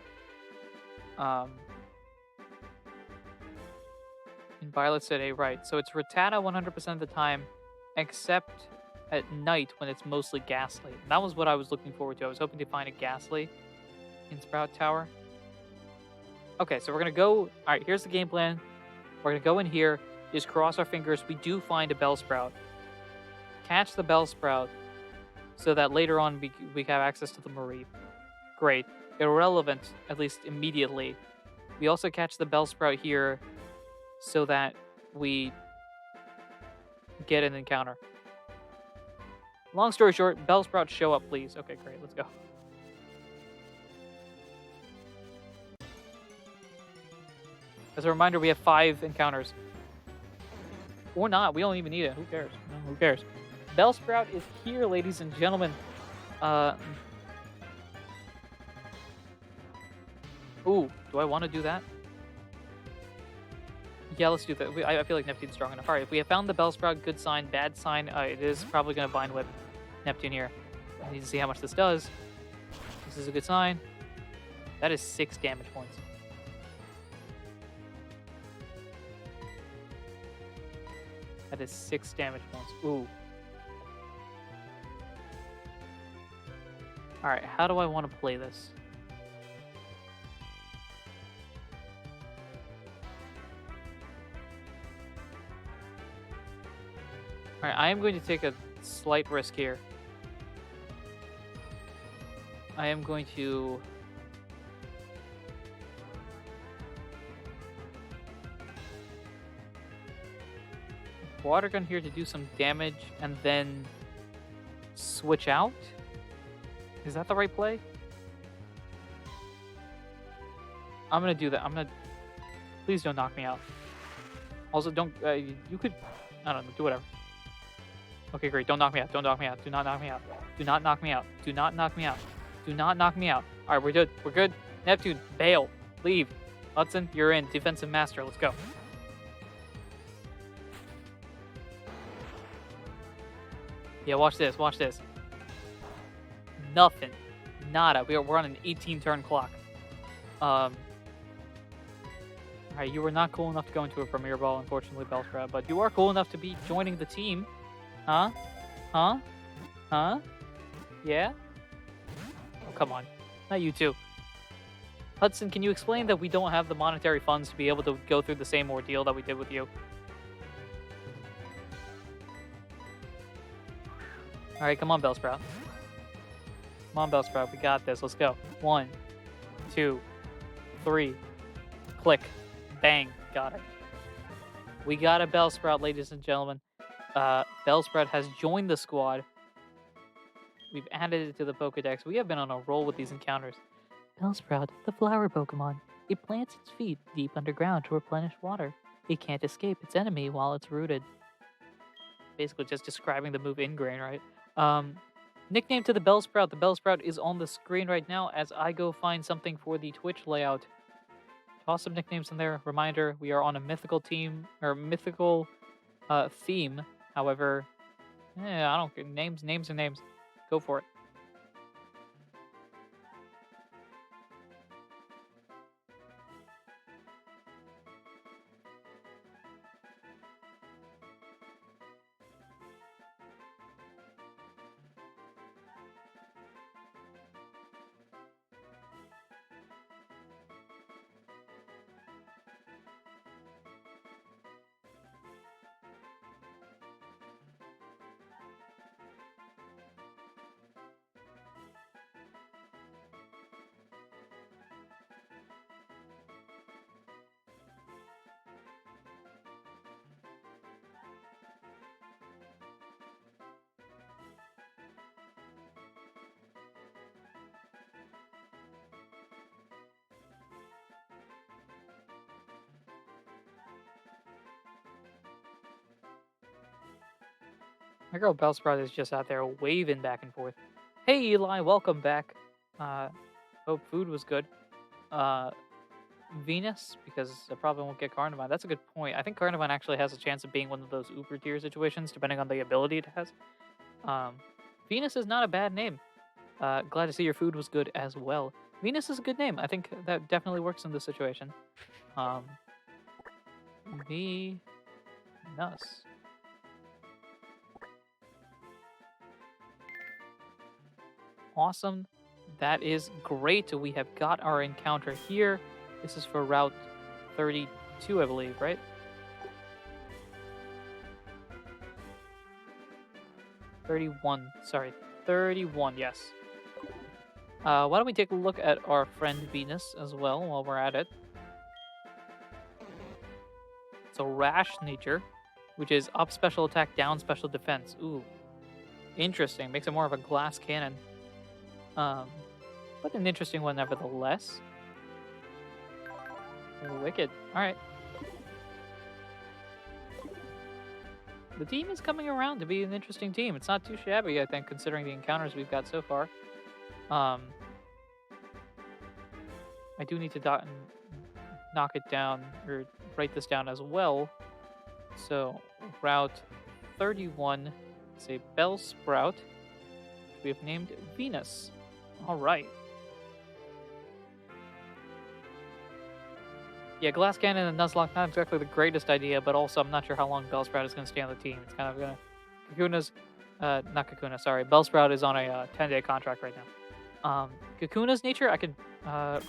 In Violet City, right. So it's Rattata 100% of the time, except at night when it's mostly Ghastly. And that was what I was looking forward to. I was hoping to find a Ghastly in Sprout Tower. Okay, so we're going to go... Alright, here's the game plan. We're going to go in here, just cross our fingers. We do find a Bellsprout. Catch the Bellsprout, so that later on we have access to the Mareep. Great. Irrelevant, at least immediately. We also catch the Bellsprout here so that we get an encounter. Long story short, Bellsprout, show up, please. Okay, great. Let's go. As a reminder, we have 5 encounters. Or not. We don't even need it. Who cares? No, who cares? Bellsprout is here, ladies and gentlemen. Ooh, do I want to do that? Yeah, let's do that. I feel like Neptune's strong enough. All right, if we have found the Bellsprout, good sign, bad sign. It is probably going to bind whip Neptune here. I need to see how much this does. This is a good sign. That is 6 damage points. That is 6 damage points. Ooh. All right, how do I want to play this? All right, I am going to take a slight risk here. I am going to... Water gun here to do some damage and then switch out? Is that the right play? I'm going to do that. Please don't knock me out. Also, don't... you could... I don't know. Do whatever. Okay, great. Don't knock me out. Don't knock me out. Do not knock me out. Do not knock me out. Do not knock me out. Do not knock me out. All right, we're good. We're good. Neptune, bail. Leave. Hudson, you're in. Defensive master. Let's go. Yeah, watch this. Watch this. Nothing. Nada. We're on an 18-turn clock. All right, you were not cool enough to go into a Premier Ball, unfortunately, Bellsprout, but you are cool enough to be joining the team. Huh? Huh? Huh? Yeah? Oh, come on. Not you too. Hudson, can you explain that we don't have the monetary funds to be able to go through the same ordeal that we did with you? Alright, come on, Bellsprout. Come on, Bellsprout. We got this. Let's go. 1, 2, 3. Click. Bang. Got it. We got a Bellsprout, ladies and gentlemen. Bellsprout has joined the squad. We've added it to the Pokedex. We have been on a roll with these encounters. Bellsprout, the flower Pokemon. It plants its feet deep underground to replenish water. It can't escape its enemy while it's rooted. Basically just describing the move Ingrain, right? Nickname to the Bellsprout. The Bellsprout is on the screen right now as I go find something for the Twitch layout. Toss some nicknames in there. Reminder, we are on a mythical team, or mythical theme. However, I don't care. Names are names. Go for it. My girl Bellsprout is just out there waving back and forth. Hey Eli, welcome back. Hope food was good. Venus, because I probably won't get Carnivine. That's a good point. I think Carnivine actually has a chance of being one of those Uber tier situations, depending on the ability it has. Venus is not a bad name. Glad to see your food was good as well. Venus is a good name. I think that definitely works in this situation. Venus. Awesome. That is great. We have got our encounter here. This is for Route 32, I believe, right? Sorry, 31, yes. Why don't we take a look at our friend Venus as well while we're at it. It's a rash nature, which is up special attack, down special defense. Ooh, interesting. Makes it more of a glass cannon. But an interesting one nevertheless. Wicked. Alright. The team is coming around to be an interesting team. It's not too shabby, I think, considering the encounters we've got so far. I do need to knock it down, or write this down as well. So, Route 31 is a Bellsprout. We have named Venus. All right. Yeah, Glass Cannon and Nuzlocke, not exactly the greatest idea, but also I'm not sure how long Bellsprout is going to stay on the team. It's kind of going to... Kakuna's... not Kakuna, sorry. Bellsprout is on a 10-day contract right now. Kakuna's nature, I could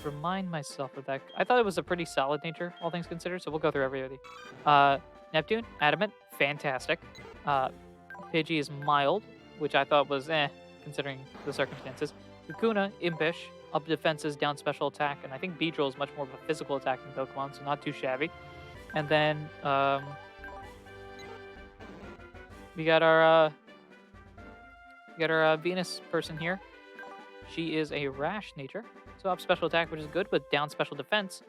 remind myself of that. I thought it was a pretty solid nature, all things considered, so we'll go through everybody. Neptune, Adamant, fantastic. Pidgey is mild, which I thought was considering the circumstances. Kakuna, impish, up defenses, down special attack, and I think Beedrill is much more of a physical attacking Pokemon, so not too shabby. And then we got our Venus person here. She is a rash nature, so up special attack, which is good, but down special defense.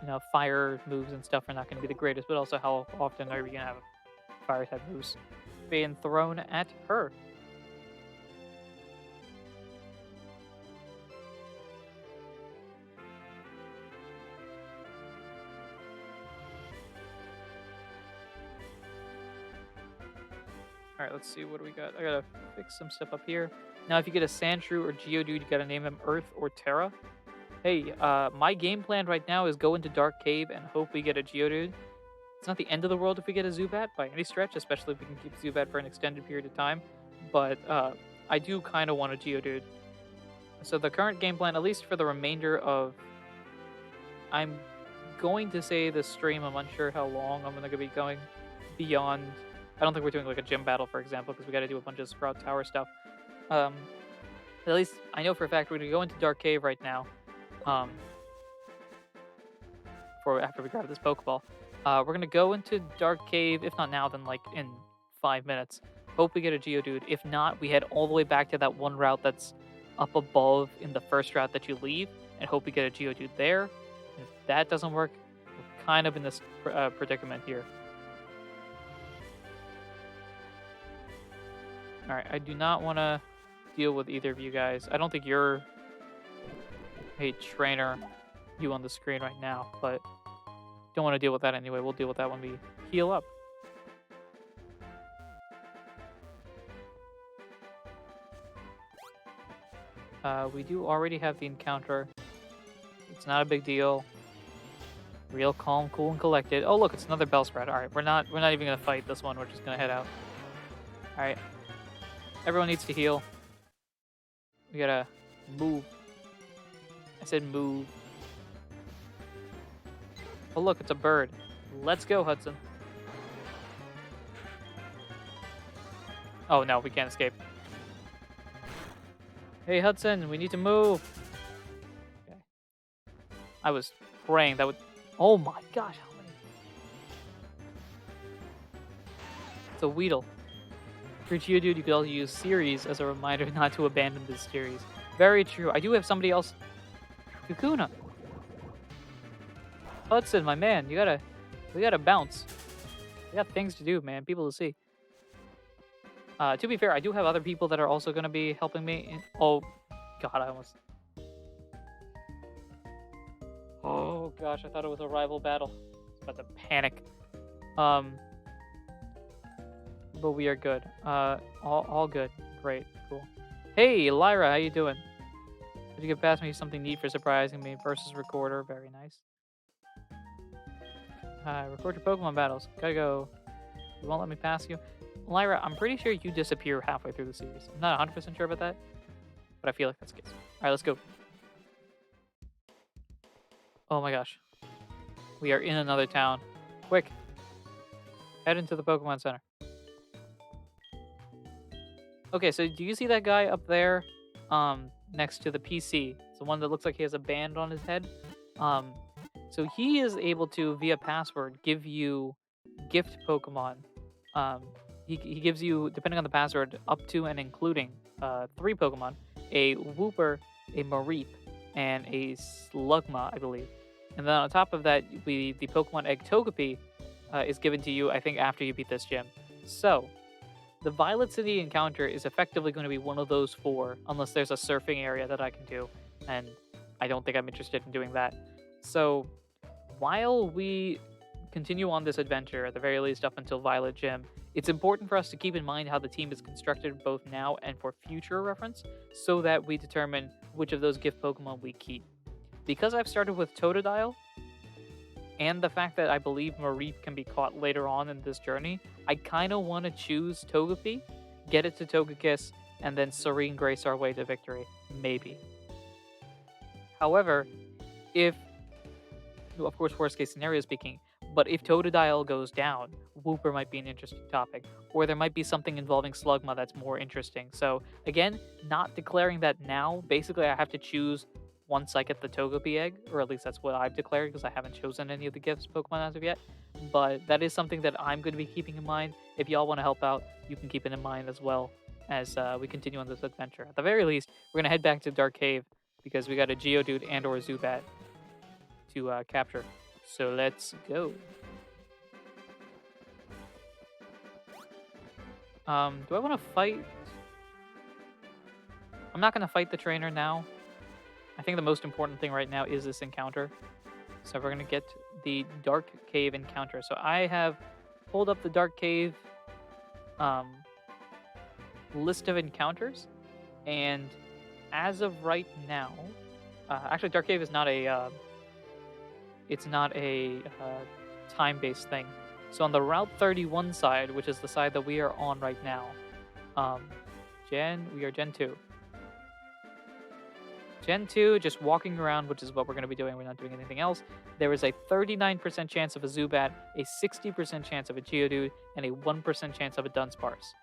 You know, fire moves and stuff are not going to be the greatest, but also how often are we going to have fire type moves being thrown at her? Alright, let's see, what do we got? I gotta fix some stuff up here. Now, if you get a Sandshrew or Geodude, you gotta name him Earth or Terra. Hey, my game plan right now is go into Dark Cave and hope we get a Geodude. It's not the end of the world if we get a Zubat by any stretch, especially if we can keep Zubat for an extended period of time. But I do kind of want a Geodude. So the current game plan, at least for the remainder of... I'm going to say the stream, I'm unsure how long I'm going to be going beyond... I don't think we're doing like a gym battle, for example, because we got to do a bunch of Sprout Tower stuff. At least I know for a fact we're going to go into Dark Cave right now. After we grab this Pokeball. We're going to go into Dark Cave, if not now, then like in 5 minutes. Hope we get a Geodude. If not, we head all the way back to that one route that's up above in the first route that you leave, and hope we get a Geodude there. If that doesn't work, we're kind of in this predicament here. Alright, I do not want to deal with either of you guys. I don't think you're a trainer, you on the screen right now, but don't want to deal with that anyway. We'll deal with that when we heal up. We do already have the encounter. It's not a big deal. Real calm, cool, and collected. Oh, look, it's another Bellsprout. Alright, we're not even going to fight this one. We're just going to head out. Alright. Everyone needs to heal. We gotta move. I said move. Oh look, it's a bird. Let's go, Hudson. Oh no, we can't escape. Hey Hudson, we need to move. Okay. I was praying that would... Oh my gosh, how many? It's a Weedle. For Geodude, you could also use Series as a reminder not to abandon this series. Very true. I do have somebody else. Kakuna. Hudson, my man, we gotta bounce. We got things to do, man. People to see. To be fair, I do have other people that are also gonna be helping me. Oh, God, I almost... Oh, gosh, I thought it was a rival battle. I was about to panic. But we are good. All good. Great. Cool. Hey, Lyra, how you doing? Did you get past me something neat for surprising me versus recorder? Very nice. Record your Pokemon battles. Gotta go. You won't let me pass you? Lyra, I'm pretty sure you disappear halfway through the series. I'm not 100% sure about that, but I feel like that's the case. Alright, let's go. Oh my gosh. We are in another town. Quick. Head into the Pokemon Center. Okay, so do you see that guy up there next to the PC? It's the one that looks like he has a band on his head. So he is able to, via password, give you gift Pokemon. He gives you, depending on the password, up to and including 3 Pokemon. A Wooper, a Mareep, and a Slugma, I believe. And then on top of that, the Pokemon Egg Togepi is given to you, I think, after you beat this gym. So... the Violet City encounter is effectively going to be one of those 4, unless there's a surfing area that I can do, and I don't think I'm interested in doing that. So, while we continue on this adventure, at the very least up until Violet Gym, it's important for us to keep in mind how the team is constructed both now and for future reference, so that we determine which of those gift Pokemon we keep. Because I've started with Totodile, and the fact that I believe Mareep can be caught later on in this journey, I kind of want to choose Togepi, get it to Togekiss, and then Serene Grace our way to victory. Maybe. However, if, of course, worst case scenario speaking, but if Totodile goes down, Wooper might be an interesting topic. Or there might be something involving Slugma that's more interesting. So, again, not declaring that now. Basically, I have to choose once I get the Togepi egg, or at least that's what I've declared because I haven't chosen any of the gifts Pokemon as of yet. But that is something that I'm going to be keeping in mind. If y'all want to help out, you can keep it in mind as well as we continue on this adventure. At the very least, we're going to head back to Dark Cave because we got a Geodude and or a Zubat to capture. So let's go. Do I want to fight? I'm not going to fight the trainer now. I think the most important thing right now is this encounter. So we're going to get the Dark Cave encounter. So I have pulled up the Dark Cave list of encounters. And as of right now, actually Dark Cave is not a... it's not a time-based thing. So on the Route 31 side, which is the side that we are on right now, we are Gen 2. Gen 2, just walking around, which is what we're going to be doing. We're not doing anything else. There is a 39% chance of a Zubat, a 60% chance of a Geodude, and a 1% chance of a Dunsparce.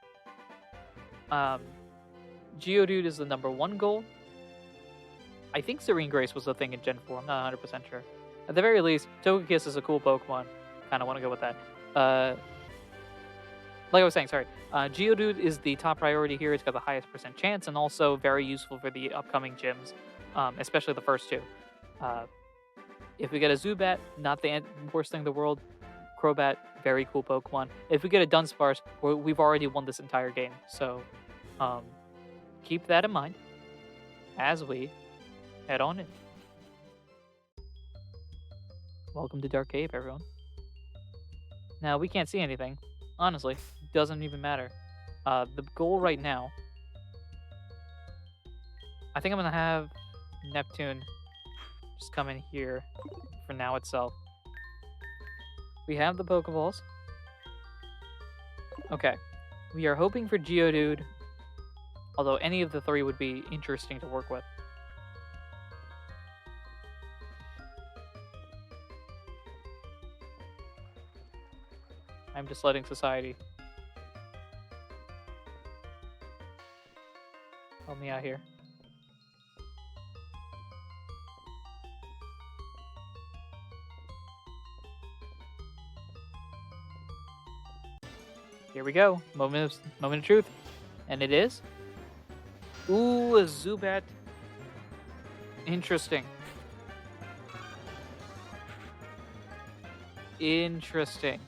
Geodude is the number 1 goal. I think Serene Grace was the thing in Gen 4. I'm not 100% sure. At the very least, Togekiss is a cool Pokemon. Kind of want to go with that. Like I was saying, sorry. Geodude is the top priority here. It's got the highest percent chance and also very useful for the upcoming gyms, especially the first two. If we get a Zubat, not the worst thing in the world. Crobat, very cool Pokemon. If we get a Dunsparce, we've already won this entire game. So keep that in mind as we head on in. Welcome to Dark Cave, everyone. Now, we can't see anything. Honestly, doesn't even matter. The goal right now... I think I'm going to have Neptune just come in here for now itself. We have the Pokeballs. Okay. We are hoping for Geodude, although any of the three would be interesting to work with. I'm just letting society help me out here. Here we go. Moment of truth. And it is. Ooh, a Zubat. Interesting. Interesting.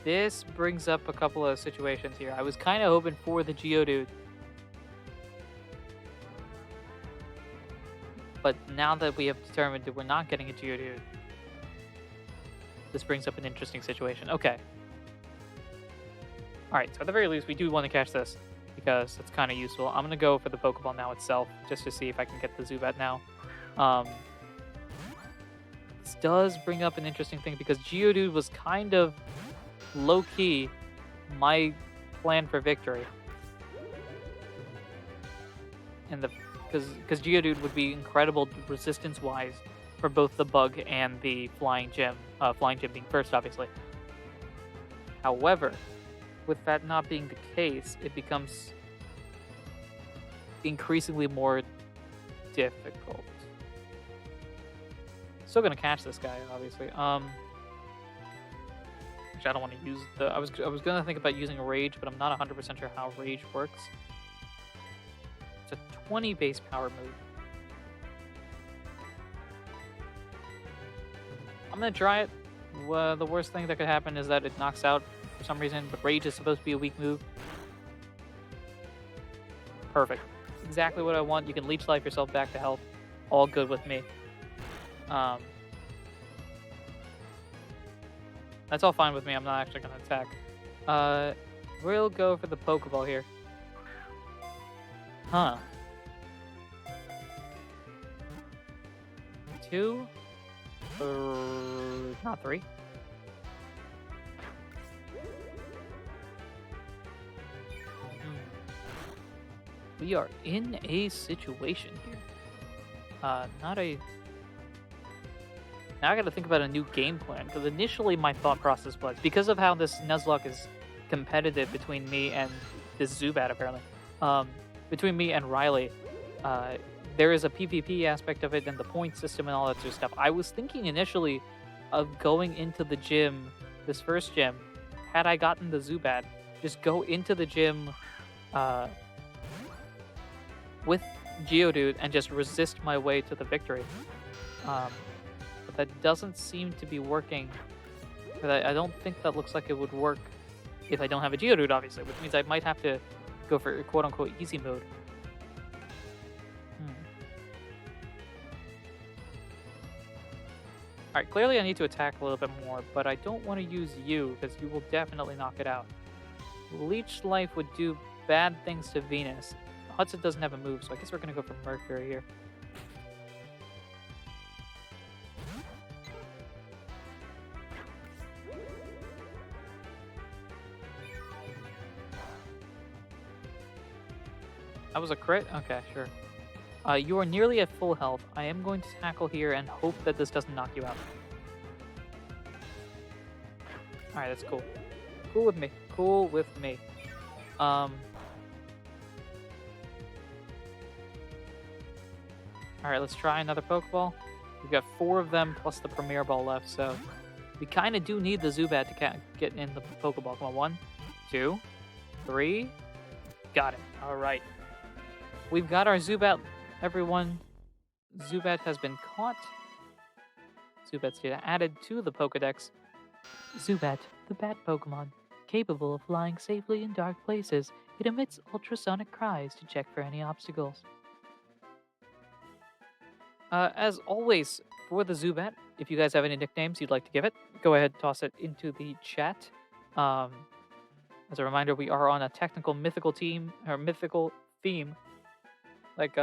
This brings up a couple of situations here. I was kind of hoping for the Geodude. But now that we have determined that we're not getting a Geodude, this brings up an interesting situation. Okay. Alright, so at the very least, we do want to catch this because it's kind of useful. I'm going to go for the Pokeball now itself just to see if I can get the Zubat now. This does bring up an interesting thing because Geodude was kind of low-key my plan for victory. And because Geodude would be incredible resistance-wise for both the Bug and the Flying Gym. Flying Gym being first, obviously. However, with that not being the case, it becomes increasingly more difficult. Still gonna catch this guy, obviously. Actually, I don't want to use the... I was gonna think about using Rage, but I'm not 100% sure how Rage works. It's a 20 base power move. I'm gonna try it. The worst thing that could happen is that it knocks out for some reason, but Rage is supposed to be a weak move. Perfect. Exactly what I want. You can Leech Life yourself back to health. All good with me. That's all fine with me. I'm not actually gonna attack. Uh, we'll go for the Pokeball here. Huh. 2? Not 3. We are in a situation here. Not a... Now I gotta think about a new game plan, because initially my thought process was, because of how this Nuzlocke is competitive between me and this Zubat, apparently, between me and Riley, uh, there is a PvP aspect of it and the point system and all that sort of stuff. I was thinking initially of going into the gym, this first gym, had I gotten the Zubat, just go into the gym with Geodude and just resist my way to the victory. But that doesn't seem to be working. I don't think that looks like it would work if I don't have a Geodude, obviously, which means I might have to go for quote-unquote easy mode. Alright, clearly I need to attack a little bit more, but I don't want to use you, because you will definitely knock it out. Leech Life would do bad things to Venus. Hudson doesn't have a move, so I guess we're going to go for Mercury here. That was a crit? Okay, sure. You are nearly at full health. I am going to tackle here and hope that this doesn't knock you out. Alright, that's cool. Cool with me. Cool with me. Alright, let's try another Pokeball. We've got 4 of them plus the Premier Ball left, so we kind of do need the Zubat to get in the Pokeball. Come on, 1, 2, 3. Got it. Alright. We've got our Zubat, everyone. Zubat has been caught. Zubat's data added to the Pokedex. Zubat, the bat Pokemon, capable of flying safely in dark places. It emits ultrasonic cries to check for any obstacles. As always, for the Zubat, if you guys have any nicknames you'd like to give it, go ahead and toss it into the chat. As a reminder, we are on a technical mythical theme, like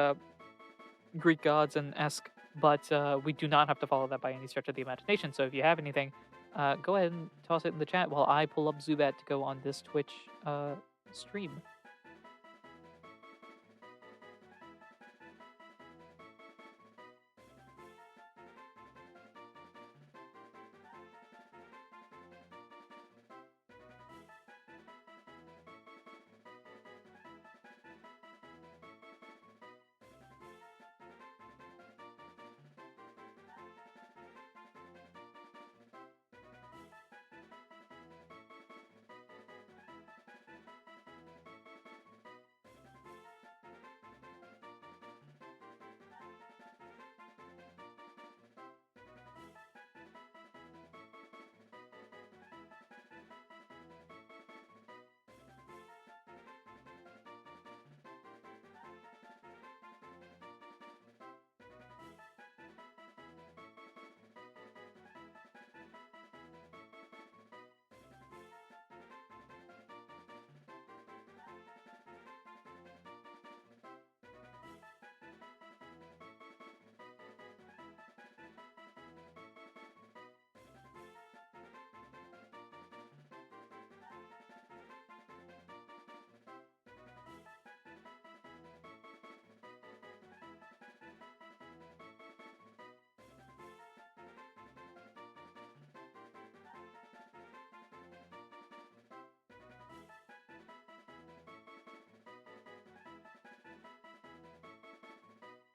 Greek gods and esque, but we do not have to follow that by any stretch of the imagination. So if you have anything, go ahead and toss it in the chat while I pull up Zubat to go on this Twitch stream.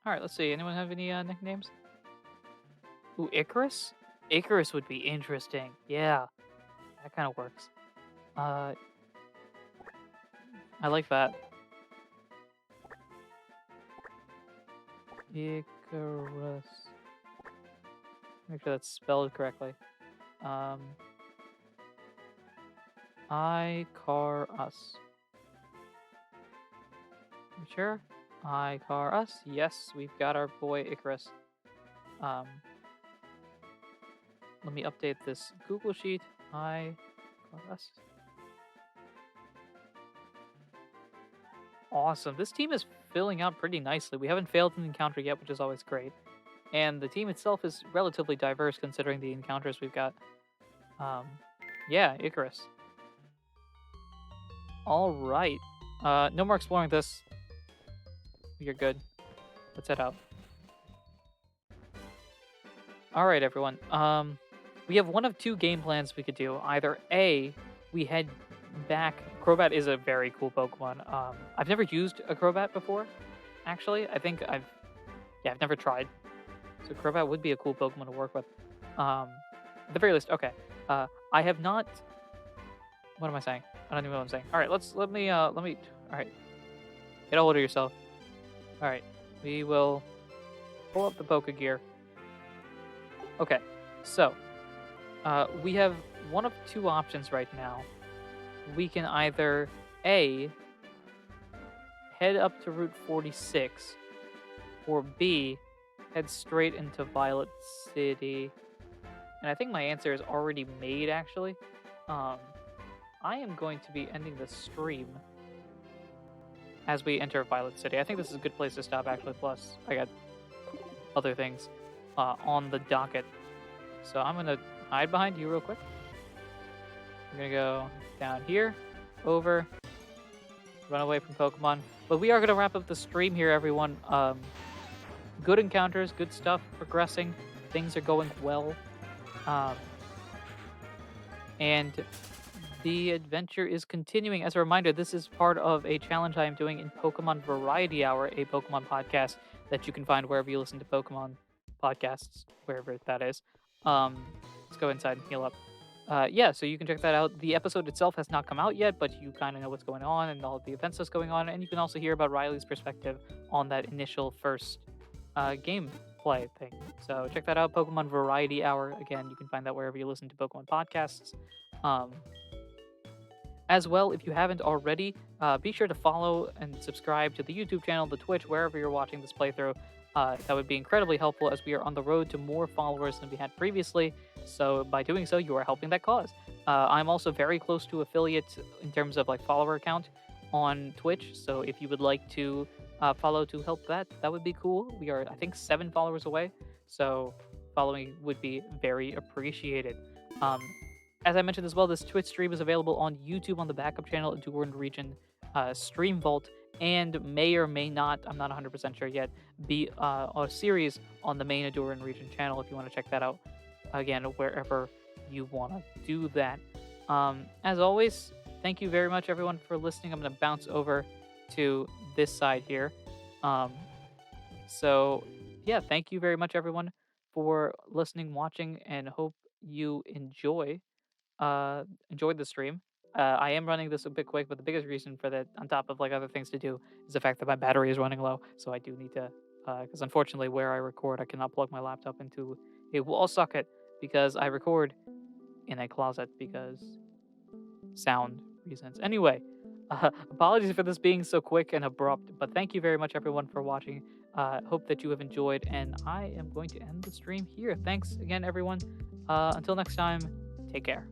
Alright, let's see. Anyone have any nicknames? Ooh, Icarus? Icarus would be interesting. Yeah, that kind of works. I like that. Icarus. Make sure that's spelled correctly. Icarus. You sure? Icarus. Yes, we've got our boy Icarus. Let me update this Google Sheet. Hi. Plus. Awesome. This team is filling out pretty nicely. We haven't failed an encounter yet, which is always great. And the team itself is relatively diverse considering the encounters we've got. Um, yeah, Icarus. All right. No more exploring this. You're good. Let's head out. All right, everyone. We have one of two game plans we could do. Either A, we head back. Crobat is a very cool Pokemon. I've never used a Crobat before, actually. I've never tried. So Crobat would be a cool Pokemon to work with. At the very least, okay. I have not. What am I saying? I don't even know what I'm saying. All right, let me. All right, get a hold of yourself. All right, we will pull up the Pokegear. Okay, so we have one of two options right now. We can either A, head up to Route 46, or B, head straight into Violet City. And I think my answer is already made, actually. I am going to be ending the stream as we enter Violet City. I think this is a good place to stop, actually. Plus, I got other things on the docket. So I'm going to hide behind you real quick. I'm going to go down here, over, run away from Pokemon. But we are going to wrap up the stream here, everyone. Good encounters, good stuff, progressing. Things are going well. And the adventure is continuing. As a reminder, this is part of a challenge I am doing in Pokemon Variety Hour, a Pokemon podcast that you can find wherever you listen to Pokemon podcasts, wherever that is. Let's go inside and heal up. So you can check that out. The episode itself has not come out yet, but you kind of know what's going on and all of the events that's going on, and you can also hear about Riley's perspective on that initial first gameplay thing. So check that out, Pokemon Variety Hour. Again, you can find that wherever you listen to Pokemon podcasts. As well, if you haven't already, be sure to follow and subscribe to the YouTube channel, the Twitch, wherever you're watching this playthrough. That would be incredibly helpful as we are on the road to more followers than we had previously. So by doing so, you are helping that cause. I'm also very close to affiliate in terms of like follower count on Twitch. So if you would like to follow to help that would be cool. We are, I think, 7 followers away. So following would be very appreciated. As I mentioned as well, this Twitch stream is available on YouTube on the backup channel, Adorned Region Stream Vault, and may or may not, I'm not 100% sure yet, be a series on the main Adorned Region channel if you want to check that out. Again, wherever you want to do that. As always, thank you very much, everyone, for listening. I'm going to bounce over to this side here. Thank you very much, everyone, for listening, watching, and hope you enjoyed the stream. I am running this a bit quick, but the biggest reason for that, on top of like other things to do, is the fact that my battery is running low. So I do need to, because unfortunately where I record, I cannot plug my laptop into a wall socket because I record in a closet because sound reasons. Anyway, apologies for this being so quick and abrupt, but thank you very much, everyone, for watching. Hope that you have enjoyed, and I am going to end the stream here. Thanks again, everyone. Until next time, take care.